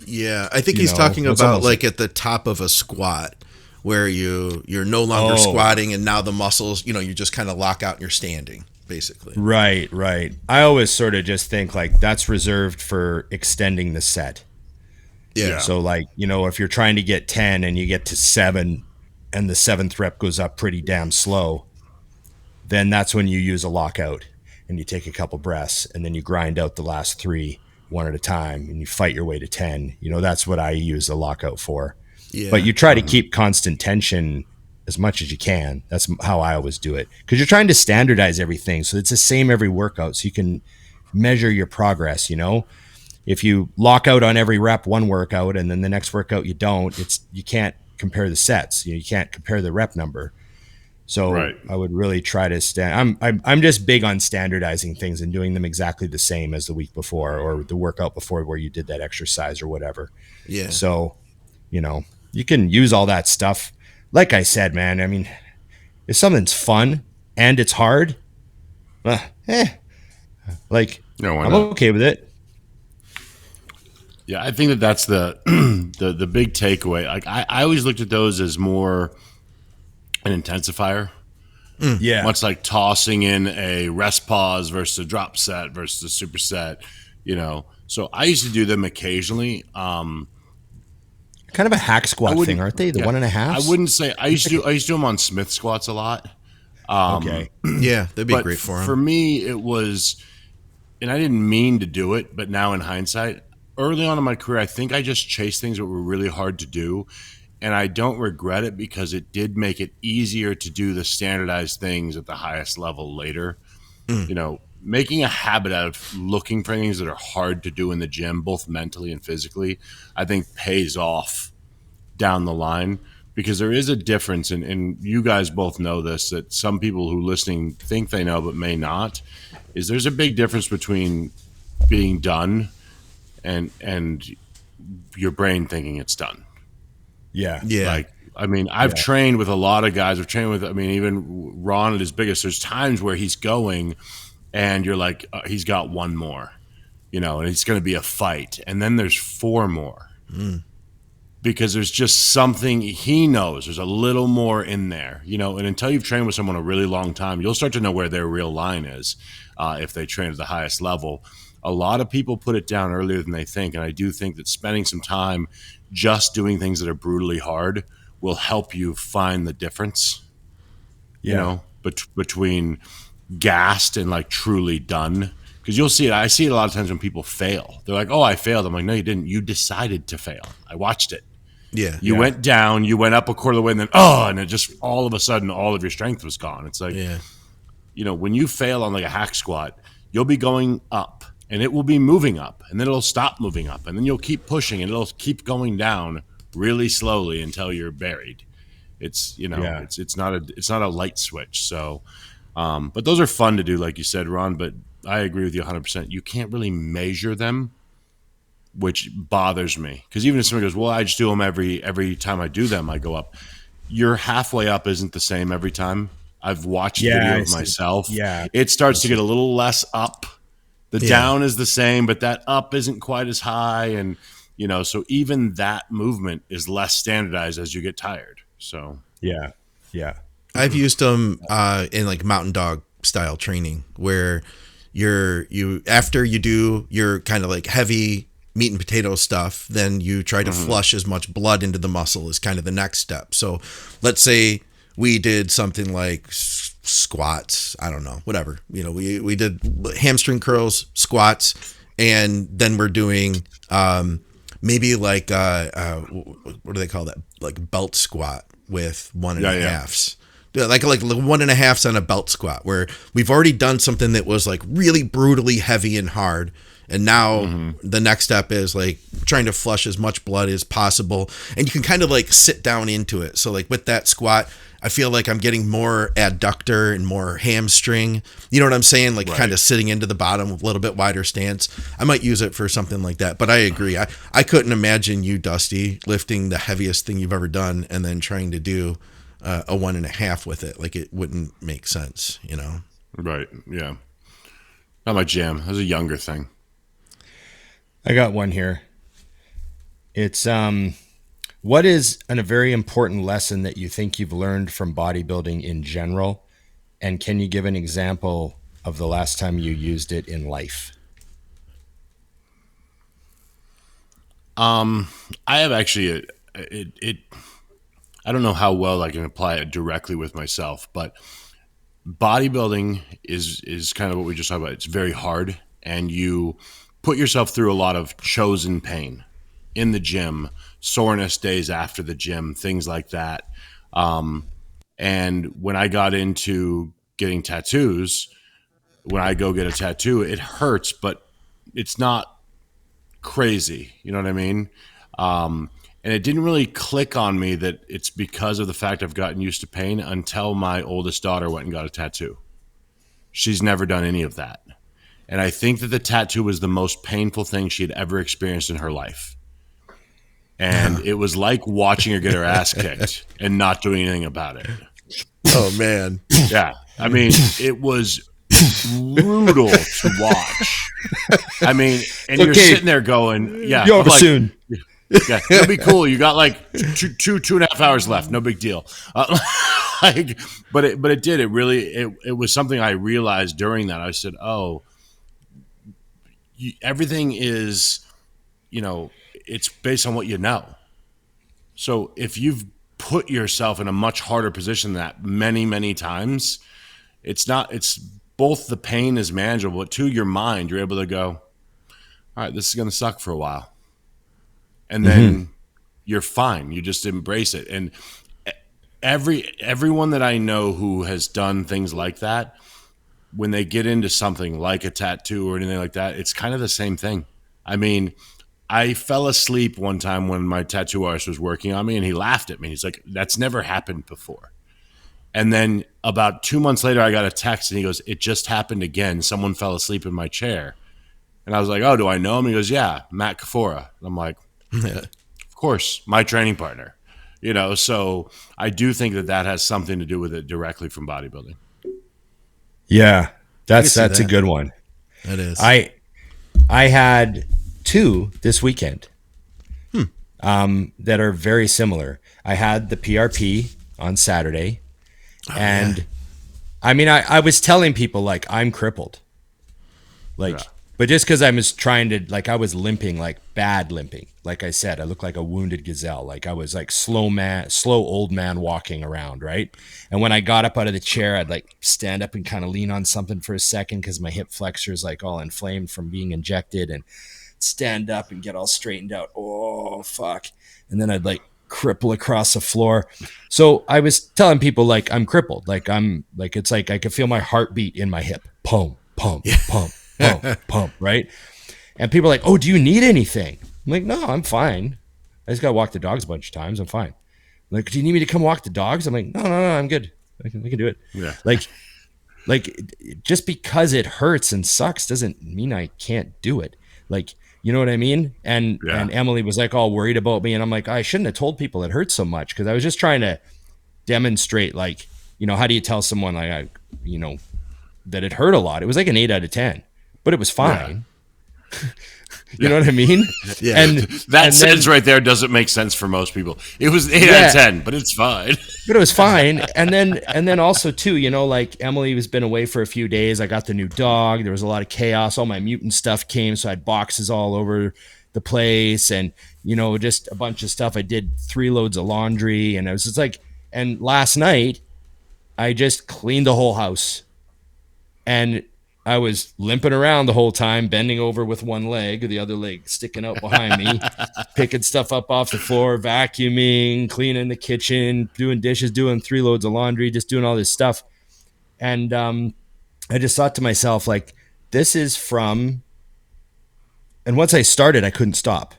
Yeah, I think he's talking about like at the top of a squat where you're no longer squatting and now the muscles, you just kind of lock out and you're standing, basically. Right. I always sort of just think like that's reserved for extending the set. Yeah. So like, if you're trying to get 10 and you get to 7 and the 7th rep goes up pretty damn slow, then that's when you use a lockout and you take a couple breaths and then you grind out the last 3 one at a time and you fight your way to 10. That's what I use a lockout for. Yeah. But you try to keep constant tension as much as you can. That's how I always do it, because you're trying to standardize everything. So it's the same every workout. So you can measure your progress, If you lock out on every rep one workout and then the next workout you don't, you can't compare the sets. You can't compare the rep number. So Right. I would really try to I'm just big on standardizing things and doing them exactly the same as the week before or the workout before where you did that exercise or whatever. Yeah. So, you can use all that stuff. Like I said, man, I mean, if something's fun and it's hard, uh, eh, like No, why I'm not? okay with it. Yeah, I think that that's the the big takeaway. Like I always looked at those as more an intensifier, Yeah. much like tossing in a rest pause versus a drop set versus a superset. So I used to do them occasionally. Kind of a hack I squat thing, wouldn't. aren't they? The Yeah, one and a I half. wouldn't say I used to do them on Smith squats a lot. Okay. Yeah, that'd be But great for for him. me, it was, and I didn't mean to do it, but now in hindsight, early on in my career, I think I just chased things that were really hard to do. And I don't regret it because it did make it easier to do the standardized things at the highest level later. Making a habit out of looking for things that are hard to do in the gym, both mentally and physically, I think pays off down the line because there is a difference. And you guys both know this, that some people who listening think they know but may not, is there's a big difference between being done and your brain thinking it's done. Yeah. Yeah. Like, I mean, I've Yeah. trained with a lot of guys. I've trained with, I mean, even Ron at his biggest. There's times where he's going and you're like, he's got one more, and it's going to be a fight. And then there's four more because there's just something he knows. There's a little more in there, and until you've trained with someone a really long time, you'll start to know where their real line is if they train at the highest level. A lot of people put it down earlier than they think. And I do think that spending some time just doing things that are brutally hard will help you find the difference, Yeah. between gassed and like truly done. Because you'll see it. I see it a lot of times when people fail. They're like, "Oh, I failed." I'm like, "No, you didn't. You decided to fail. I watched it. Yeah. You went down, you went up a quarter of the way, and then and it just all of a sudden all of your strength was gone." It's like, Yeah. when you fail on like a hack squat, you'll be going up and it will be moving up and then it'll stop moving up and then you'll keep pushing and it'll keep going down really slowly until you're buried. It's it's not a light switch. So but those are fun to do, like you said, Ron, but I agree with you 100%. You can't really measure them, which bothers me, because even if somebody goes, well, I just do them every time I do them, I go up. Your halfway up isn't the same every time. I've watched video of myself. Yeah. It starts to get a little less up. The down is the same, but that up isn't quite as high. And, so even that movement is less standardized as you get tired. So, Yeah. Yeah. I've used them in like mountain dog style training where you after you do your kind of like heavy meat and potato stuff, then you try to flush as much blood into the muscle as kind of the next step. So let's say we did something like squats, I don't know, whatever, we did hamstring curls, squats, and then we're doing maybe like what do they call that, like belt squat with one and a halves. Yeah, like 1.5s on a belt squat, where we've already done something that was like really brutally heavy and hard, and now the next step is like trying to flush as much blood as possible, and you can kind of like sit down into it. So like with that squat, I feel like I'm getting more adductor and more hamstring. You know what I'm saying? Like kind of sitting into the bottom with a little bit wider stance. I might use it for something like that. But I agree. I couldn't imagine you, Dusty, lifting the heaviest thing you've ever done and then trying to do a 1.5 with it. Like it wouldn't make sense, Right. Yeah. Not my jam. That was a younger thing. I got one here. It's what is a very important lesson that you think you've learned from bodybuilding in general? And can you give an example of the last time you used it in life? I have actually I don't know how well I can apply it directly with myself, but bodybuilding is kind of what we just talked about. It's very hard, and you put yourself through a lot of chosen pain in the gym, soreness days after the gym, things like that. And when I got into getting tattoos, when I go get a tattoo, it hurts, but it's not crazy. You know what I mean? And it didn't really click on me that it's because of the fact I've gotten used to pain until my oldest daughter went and got a tattoo. She's never done any of that. And I think that the tattoo was the most painful thing she had ever experienced in her life. And it was like watching her get her ass kicked and not doing anything about it. Oh, man. Yeah. I mean, it was brutal to watch. I mean, and you're sitting there going, yeah. You're over soon. Yeah, it'll be cool. You got like two and a half hours left. No big deal. But it did. It really, it was something I realized during that. I said, oh, everything is, it's based on what you know. So if you've put yourself in a much harder position than that many, many times, it's both the pain is manageable, but to your mind, you're able to go, all right, this is going to suck for a while. And then you're fine. You just embrace it. And everyone that I know who has done things like that, when they get into something like a tattoo or anything like that, it's kind of the same thing. I mean, I fell asleep one time when my tattoo artist was working on me, and he laughed at me. He's like, that's never happened before. And then about 2 months later, I got a text, and he goes, it just happened again. Someone fell asleep in my chair. And I was like, oh, do I know him? He goes, yeah, Matt Kafora. And I'm like, of course, my training partner. So I do think that has something to do with it directly from bodybuilding. Yeah, that's a good one. It is. I had 2 this weekend that are very similar. I had the PRP on Saturday, and I mean, I was telling people like I'm crippled, but just because I was trying to, like, I was limping, like bad limping. Like I said, I looked like a wounded gazelle. Like I was like slow old man walking around, right? And when I got up out of the chair, I'd like stand up and kind of lean on something for a second because my hip flexor is like all inflamed from being injected, and stand up and get all straightened out. Oh, fuck. And then I'd like cripple across the floor. So I was telling people like I'm crippled. Like I'm like, it's like I could feel my heartbeat in my hip. Pump, pump, pump. Pump, right? And people are like, oh, do you need anything? I'm like, no, I'm fine. I just got to walk the dogs a bunch of times. I'm fine. I'm like, do you need me to come walk the dogs? I'm like, no, I'm good. I can do it. Yeah. Like just because it hurts and sucks doesn't mean I can't do it. Like, you know what I mean? And Emily was like all worried about me. And I'm like, I shouldn't have told people it hurts so much, because I was just trying to demonstrate, like, how do you tell someone like, that it hurt a lot? It was like an 8 out of 10. But it was fine. Yeah. You know what I mean? Yeah. And that sentence right there doesn't make sense for most people. It was 8 out of 10, but it's fine. But it was fine. And then also too, like Emily has been away for a few days. I got the new dog. There was a lot of chaos. All my mutant stuff came, so I had boxes all over the place, and just a bunch of stuff. I did 3 loads of laundry, and I was just like, and last night I just cleaned the whole house, and I was limping around the whole time, bending over with one leg, the other leg sticking out behind me, picking stuff up off the floor, vacuuming, cleaning the kitchen, doing dishes, doing 3 loads of laundry, just doing all this stuff. And I just thought to myself, like, this is from, and once I started, I couldn't stop.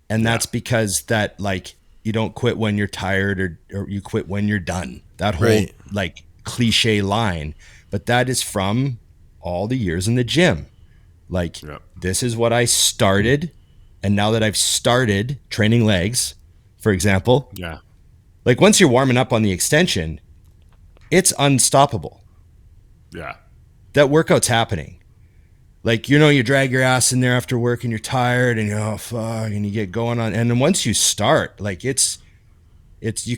And that's because that, like, you don't quit when you're tired, or you quit when you're done. That whole like cliche line, but that is from all the years in the gym. Like, this is what I started. And now that I've started training legs, for example, like once you're warming up on the extension, it's unstoppable. Yeah. That workout's happening. Like, you drag your ass in there after work and you're tired and you're, oh, fuck, and you get going on. And then once you start, like you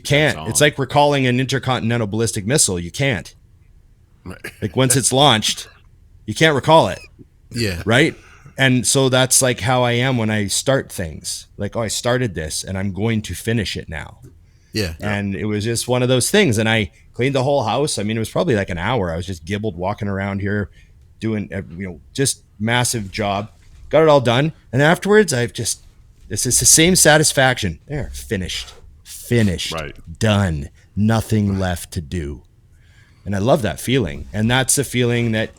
can't, it's like recalling an intercontinental ballistic missile. You can't. Like once it's launched, you can't recall it. Yeah. Right. And so that's like how I am when I start things. Like, oh, I started this and I'm going to finish it now. Yeah. And it was just one of those things. And I cleaned the whole house. I mean, it was probably like an hour. I was just gibbled walking around here doing, just massive job. Got it all done. And afterwards, this is the same satisfaction. There, finished, done, nothing left to do. And I love that feeling. And that's the feeling that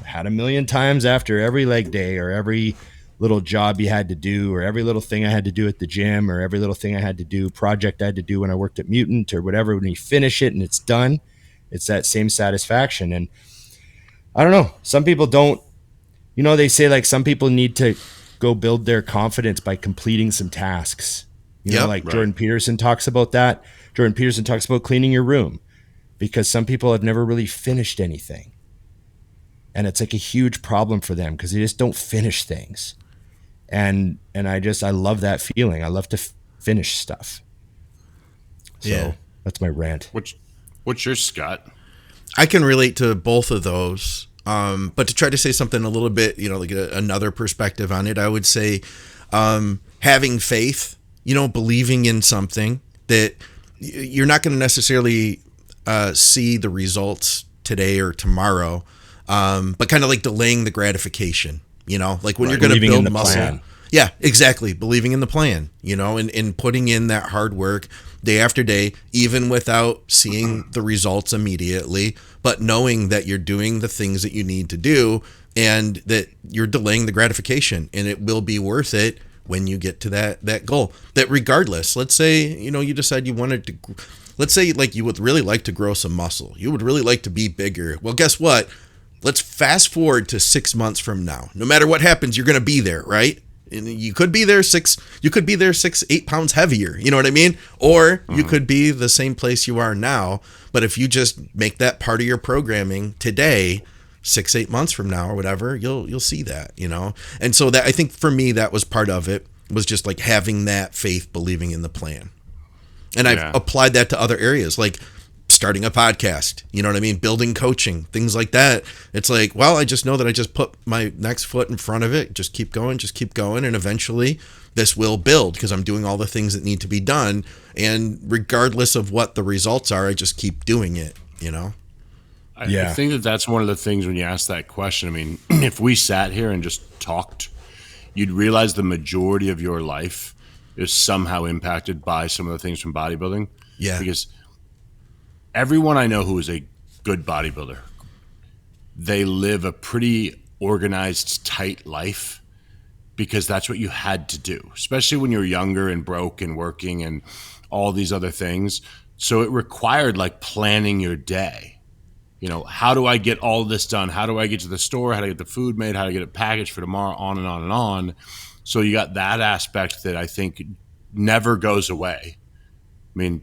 I had a million times after every leg day or every little job you had to do, or every little thing I had to do at the gym, or every little thing I had to do, project I had to do when I worked at Mutant or whatever, when you finish it and it's done, it's that same satisfaction. And I don't know, some people don't, you know, they say like some people need to go build their confidence by completing some tasks. You know, like Jordan Peterson talks about that. Jordan Peterson talks about cleaning your room, because some people have never really finished anything. And it's like a huge problem for them because they just don't finish things. And I love that feeling. I love to finish stuff. So that's my rant. What's your, Scott? I can relate to both of those. But to try to say something a little bit, you know, like another perspective on it, I would say having faith, you know, believing in something that you're not going to necessarily see the results today or tomorrow, but kind of like delaying the gratification, you know, like when you're going to build muscle. Plan. Yeah, exactly. Believing in the plan, you know, and putting in that hard work day after day, even without seeing the results immediately, but knowing that you're doing the things that you need to do and that you're delaying the gratification, and it will be worth it when you get to that goal. That regardless, let's say, you know, you decide you wanted to, let's say like you would really like to grow some muscle. You would really like to be bigger. Well, guess what? Let's fast forward to 6 months from now. No matter what happens, you're going to be there, right? And you could be there 6-8 pounds heavier. You know what I mean? Or you could be the same place you are now. But if you just make that part of your programming today, 6-8 months from now or whatever, you'll see that, you know? And so that, I think for me, that was part of it, was just like having that faith, believing in the plan. And I've applied that to other areas, like starting a podcast, you know what I mean? Building coaching, things like that. It's like, well, I just know that I just put my next foot in front of it, just keep going. And eventually this will build because I'm doing all the things that need to be done. And regardless of what the results are, I just keep doing it, you know? I think that that's one of the things when you ask that question. I mean, if we sat here and just talked, you'd realize the majority of your life is somehow impacted by some of the things from bodybuilding. Yeah. Because everyone I know who is a good bodybuilder, they live a pretty organized, tight life because that's what you had to do, especially when you're younger and broke and working and all these other things. So it required like planning your day. You know, how do I get all this done? How do I get to the store? How do I get the food made? How do I get it packaged for tomorrow? On and on and on. So you got that aspect that I think never goes away. I mean,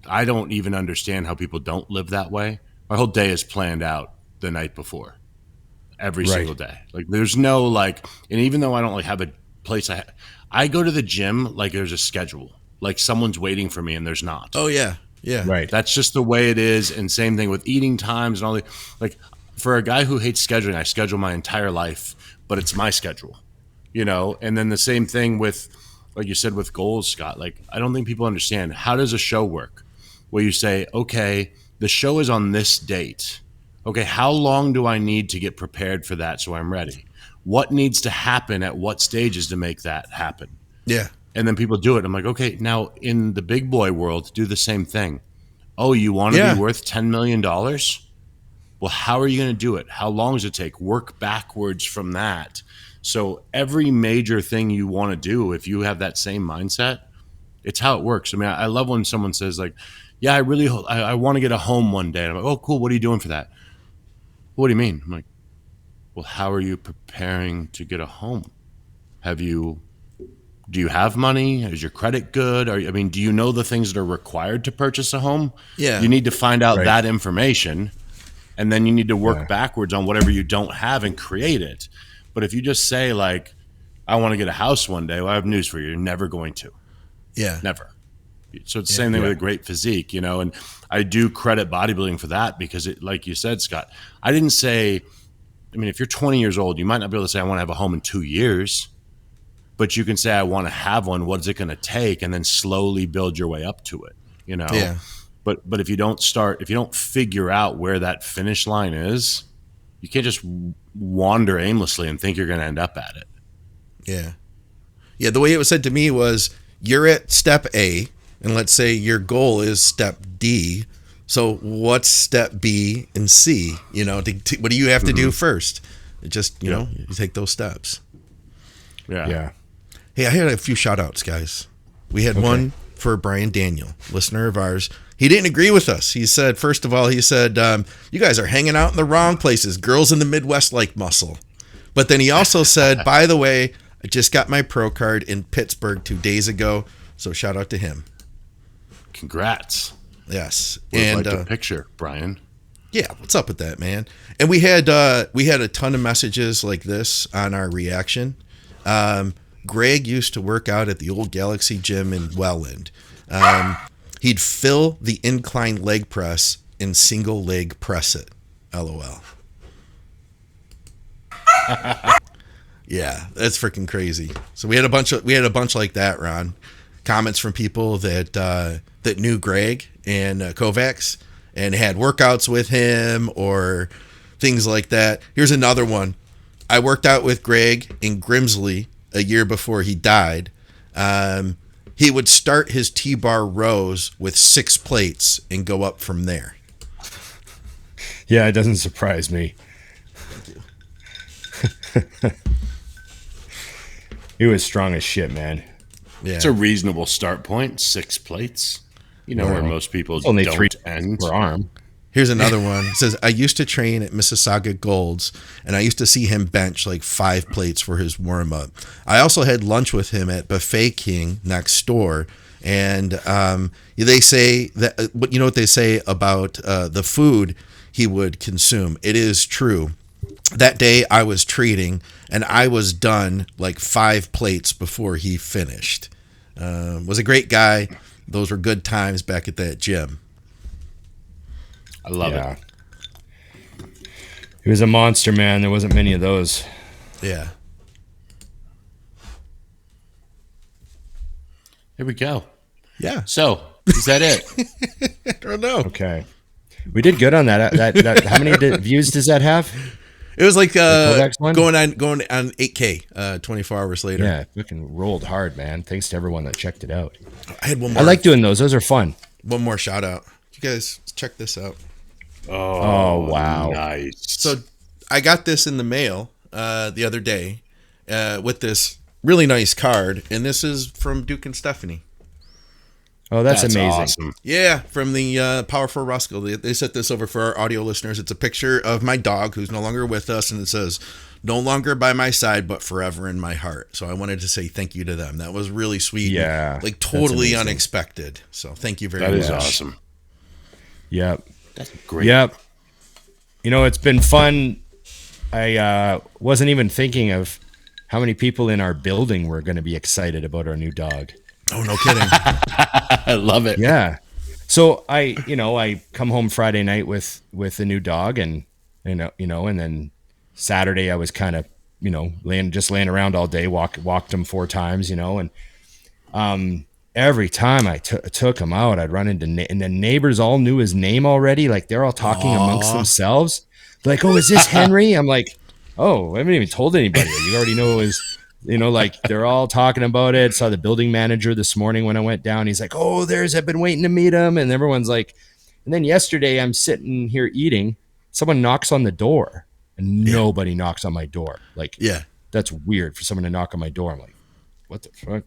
I don't even understand how people don't live that way. My whole day is planned out the night before, every single day. Like there's no like, and even though I don't like have a place, I go to the gym like there's a schedule, like someone's waiting for me and there's not. Oh yeah. Yeah. Right. That's just the way it is. And same thing with eating times and all the, like for a guy who hates scheduling, I schedule my entire life, but it's my schedule, you know? And then the same thing with, like you said, with goals, Scott, like, I don't think people understand, how does a show work? Where you say, okay, the show is on this date. Okay, how long do I need to get prepared for that so I'm ready? What needs to happen at what stages to make that happen? Yeah. And then people do it. I'm like, okay, now in the big boy world, do the same thing. Oh, you want to be worth $10 million? Well, how are you going to do it? How long does it take? Work backwards from that. So every major thing you want to do, if you have that same mindset, it's how it works. I mean, I love when someone says like, yeah, I want to get a home one day. And I'm like, oh, cool. What are you doing for that? What do you mean? I'm like, well, how are you preparing to get a home? Do you have money? Is your credit good? Do you know the things that are required to purchase a home? Yeah. You need to find out that information, and then you need to work backwards on whatever you don't have and create it. But if you just say like, I want to get a house one day, well, I have news for you. You're never going to. Yeah. Never. So it's the same thing with a great physique, you know, and I do credit bodybuilding for that because it, like you said, Scott, I didn't say, I mean, if you're 20 years old, you might not be able to say, I want to have a home in 2 years. But you can say, I want to have one. What is it going to take? And then slowly build your way up to it, you know? Yeah. But if you don't figure out where that finish line is, you can't just wander aimlessly and think you're going to end up at it. Yeah. Yeah. The way it was said to me was, you're at step A, and let's say your goal is step D. So what's step B and C? You know, what do you have to do first? Just, you know, you take those steps. Yeah. Hey, I had a few shout outs, guys. We had one for Brian Daniel, listener of ours. He didn't agree with us. He said, first of all, you guys are hanging out in the wrong places. Girls in the Midwest like muscle. But then he also said, by the way, I just got my pro card in Pittsburgh 2 days ago. So shout out to him. Congrats. Yes. And a picture, Brian. Yeah, what's up with that, man? And we had a ton of messages like this on our reaction. Greg used to work out at the old Galaxy Gym in Welland. He'd fill the incline leg press and single leg press it. LOL. Yeah, that's freaking crazy. So we had a bunch like that, Ron. Comments from people that knew Greg and Kovacs and had workouts with him or things like that. Here's another one. I worked out with Greg in Grimsley a year before he died. He would start his T-bar rows with 6 plates and go up from there. Yeah, it doesn't surprise me. He was strong as shit, man. Yeah. It's a reasonable start point. 6 plates. You know where most people only don't 3 end. per arm. Here's another one. It says, I used to train at Mississauga Golds, and I used to see him bench like 5 plates for his warm-up. I also had lunch with him at Buffet King next door, and they say that, you know what they say about the food he would consume. It is true. That day I was treating, and I was done like 5 plates before he finished. Was a great guy. Those were good times back at that gym. I love it. He was a monster, man. There wasn't many of those. Yeah. Here we go. Yeah. So, is that it? I don't know. Okay. We did good on that. How many views does that have? It was like going on 8K 24 hours later. Yeah, fucking rolled hard, man. Thanks to everyone that checked it out. I had one more. I like doing those. Those are fun. One more shout out. You guys check this out. Oh wow. Nice. So I got this in the mail the other day with this really nice card, and this is from Duke and Stephanie. Oh, that's amazing. Awesome. Yeah, from the Powerful Rascal. They sent this over for our audio listeners. It's a picture of my dog who's no longer with us, and it says, "No longer by my side, but forever in my heart." So I wanted to say thank you to them. That was really sweet. Yeah, like totally unexpected. So thank you very much. That is awesome. Yep. That's great. Yep. You know, it's been fun. I wasn't even thinking of how many people in our building were going to be excited about our new dog. Oh, no kidding. I love it. Yeah. So I come home Friday night with a new dog, and and then Saturday I was kind of laying around all day. Walked him 4 times, and every time I took him out, I'd run into and the neighbors all knew his name already. Like they're all talking amongst themselves. They're like, "Oh, is this Henry?" I'm like, "Oh, I haven't even told anybody. You already know his." Like they're all talking about it. Saw the building manager this morning when I went down. He's like, "Oh, I've been waiting to meet him." And everyone's like, and then yesterday I'm sitting here eating. Someone knocks on the door and nobody knocks on my door. Like, that's weird for someone to knock on my door. I'm like, what the fuck?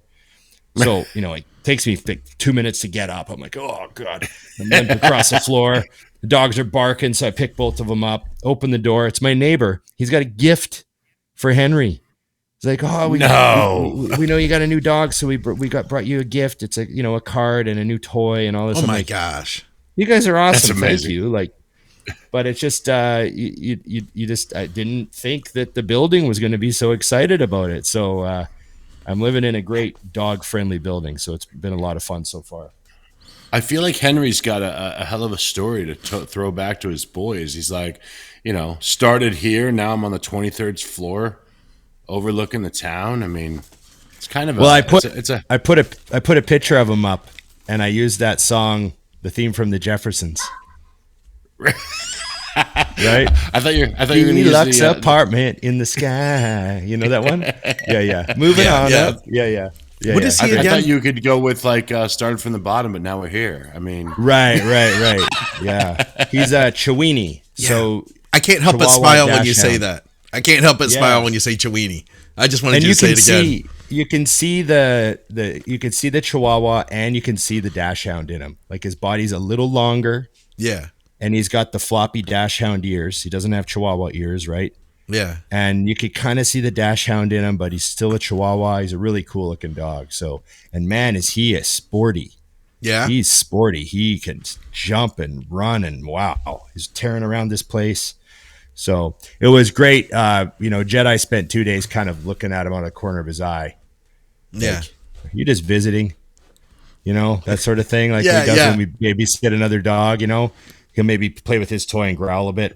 So, it takes me like 2 minutes to get up. I'm like, oh God. I'm limping across the floor. The dogs are barking. So I pick both of them up, open the door. It's my neighbor. He's got a gift for Henry. It's like, oh, we know you got a new dog, so we brought you a gift. It's a card and a new toy and all this. Oh my gosh, you guys are awesome. That's amazing. Thank you. But it's just I didn't think that the building was going to be so excited about it. So I'm living in a great dog-friendly building, so it's been a lot of fun so far. I feel like Henry's got a hell of a story to throw back to his boys. He's like, started here, now I'm on the 23rd floor. Overlooking the town. I mean, it's kind of I put a picture of him up, and I used that song, the theme from the Jeffersons. Right? I thought you were going to use Deluxe apartment in the sky. You know that one? Yeah. Moving on up. Yeah. What is he I again? thought you could go with started from the bottom, but now we're here. I mean, right. Yeah, he's a Chiweenie. Yeah. So I can't help but Chihuahua smile when you Dash say Hound. that. I can't help but Yeah. smile when you say Chiweenie. I just wanted And you you to say can it again. see, you can see the Chihuahua, and you can see the Dachshund in him. Like his body's a little longer, Yeah. and he's got the floppy Dachshund ears. He doesn't have Chihuahua ears, right? Yeah. And you could kind of see the Dachshund in him, but he's still a Chihuahua. He's a really cool looking dog. So, and man, is he a sporty. Yeah. He's sporty. He can jump and run, and wow, he's tearing around this place. So it was great. Jedi spent 2 days kind of looking at him out of the corner of his eye. Yeah. Like, you just visiting, that sort of thing. Like Yeah, he does yeah. when we babysit another dog, he'll maybe play with his toy and growl a bit.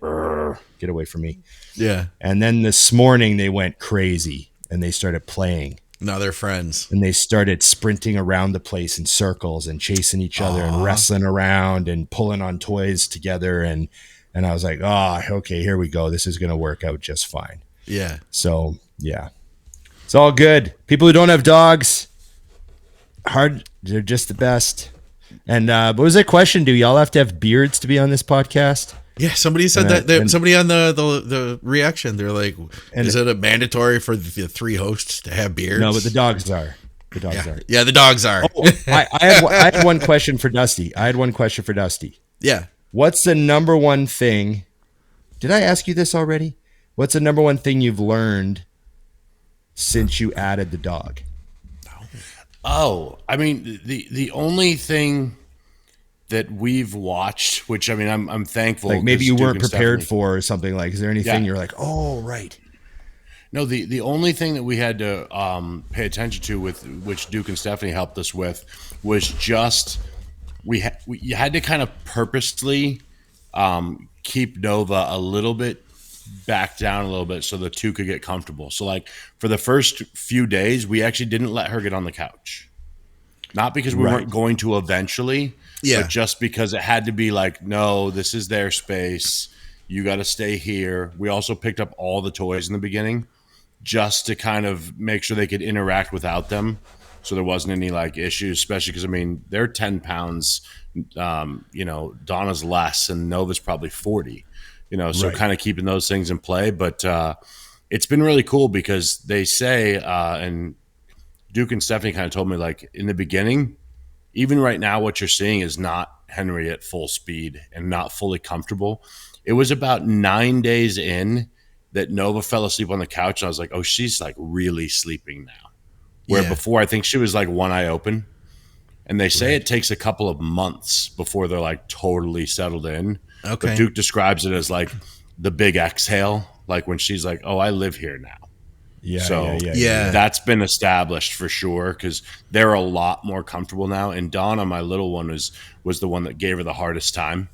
Get away from me. Yeah. And then this morning they went crazy and they started playing. Now they're friends. And they started sprinting around the place in circles and chasing each other and wrestling around and pulling on toys together. And I was like, okay, here we go. This is going to work out just fine. Yeah. So, yeah, it's all good. People who don't have dogs, they're just the best. And what was that question? Do y'all have to have beards to be on this podcast? Yeah, somebody said that. Somebody on the reaction, they're like, "Is it a mandatory for the 3 hosts to have beards?" No, but the dogs are. The dogs are. Yeah, the dogs are. I had one question for Dusty. Yeah. What's the number one thing? Did I ask you this already? What's the number one thing you've learned since you added the dog? Oh, I mean, the only thing that we've watched, which I mean, I'm thankful. Like maybe you Duke weren't and prepared Stephanie- for or something like. Is there anything Yeah. you're like, oh right? No, the only thing that we had to pay attention to, with which Duke and Stephanie helped us with, was just you had to kind of purposely keep Nova a little bit back down a little bit so the two could get comfortable. So like for the first few days, we actually didn't let her get on the couch. Not because we weren't going to eventually, but just because it had to be like, no, this is their space. You got to stay here. We also picked up all the toys in the beginning just to kind of make sure they could interact without them. So there wasn't any like issues, especially because, I mean, they're 10 pounds, Donna's less and Nova's probably 40, so kind of keeping those things in play. But it's been really cool because they say, and Duke and Stephanie kind of told me, like in the beginning, even right now, what you're seeing is not Henry at full speed and not fully comfortable. It was about 9 days in that Nova fell asleep on the couch. And I was like, oh, she's like really sleeping now. Where before I think she was like one eye open. And they say it takes a couple of months before they're like totally settled in. Okay. But Duke describes it as like the big exhale, like when she's like, oh, I live here now. Yeah. That's been established for sure because they're a lot more comfortable now. And Donna, my little one, was the one that gave her the hardest time.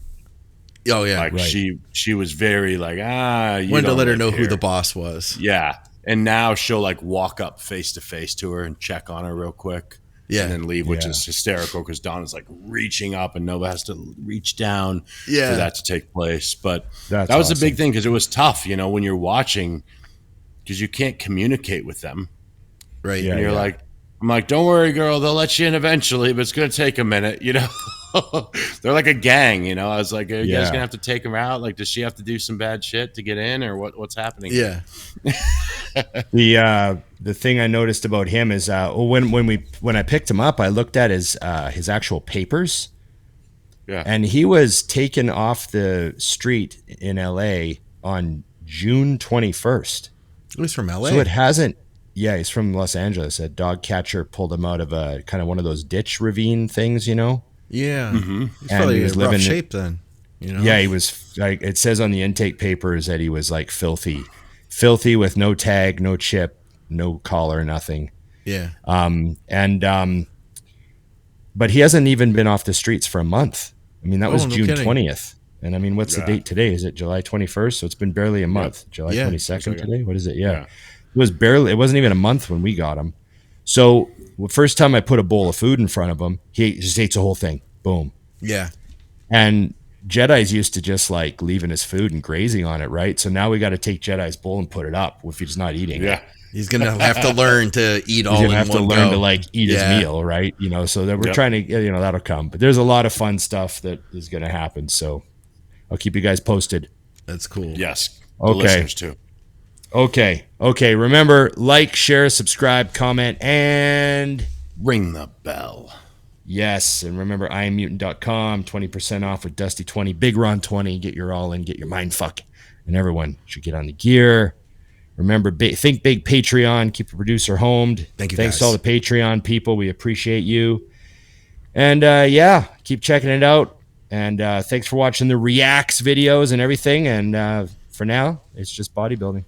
Oh yeah, like she was very like wanted to let her know who the boss was. Yeah, and now she'll like walk up face to face to her and check on her real quick. And then leave, which is hysterical because Donna's like reaching up and Nova has to reach down for that to take place. But that was a big thing because it was tough, when you're watching because you can't communicate with them. Right. And you're like, I'm like, don't worry, girl, they'll let you in eventually, but it's going to take a minute, They're like a gang, I was like, are you guys going to have to take her out? Like, does she have to do some bad shit to get in or what's happening? Yeah. The thing I noticed about him is when I picked him up, I looked at his actual papers. Yeah. And he was taken off the street in LA on June 21st. He was from LA. So it hasn't. Yeah, he's from Los Angeles. A dog catcher pulled him out of a kind of one of those ditch ravine things, Yeah. Mm-hmm. He's probably in rough shape then. Yeah, he was like, it says on the intake papers that he was like filthy with no tag, no chip, no collar, nothing. Yeah. But he hasn't even been off the streets for a month. I mean, that was June 20th. And I mean, what's the date today? Is it July 21st? So it's been barely a month. July 22nd today? What is it? Yeah. It wasn't even a month when we got him. So the first time I put a bowl of food in front of him, he just ate the whole thing. Boom. Yeah. And Jedi's used to just like leaving his food and grazing on it, right? So now we got to take Jedi's bowl and put it up if he's not eating. Yeah. He's going to have to learn to eat all in one go. He's going to have to learn to like eat his meal, right? So that we're trying to, that'll come. But there's a lot of fun stuff that is going to happen. So I'll keep you guys posted. That's cool. Yes. Okay. The listeners too. Okay. Remember, like, share, subscribe, comment, and Ring the bell. yes. And remember, IamMutant.com, 20% off with Dusty20, Big Ron 20. Get your all in, get your mind fuck. And everyone should get on the gear. Remember, think big Patreon. Keep the producer homed. Thanks guys. To all the Patreon people. We appreciate you. And keep checking it out. And thanks for watching the Reacts videos and everything. And for now, it's just bodybuilding.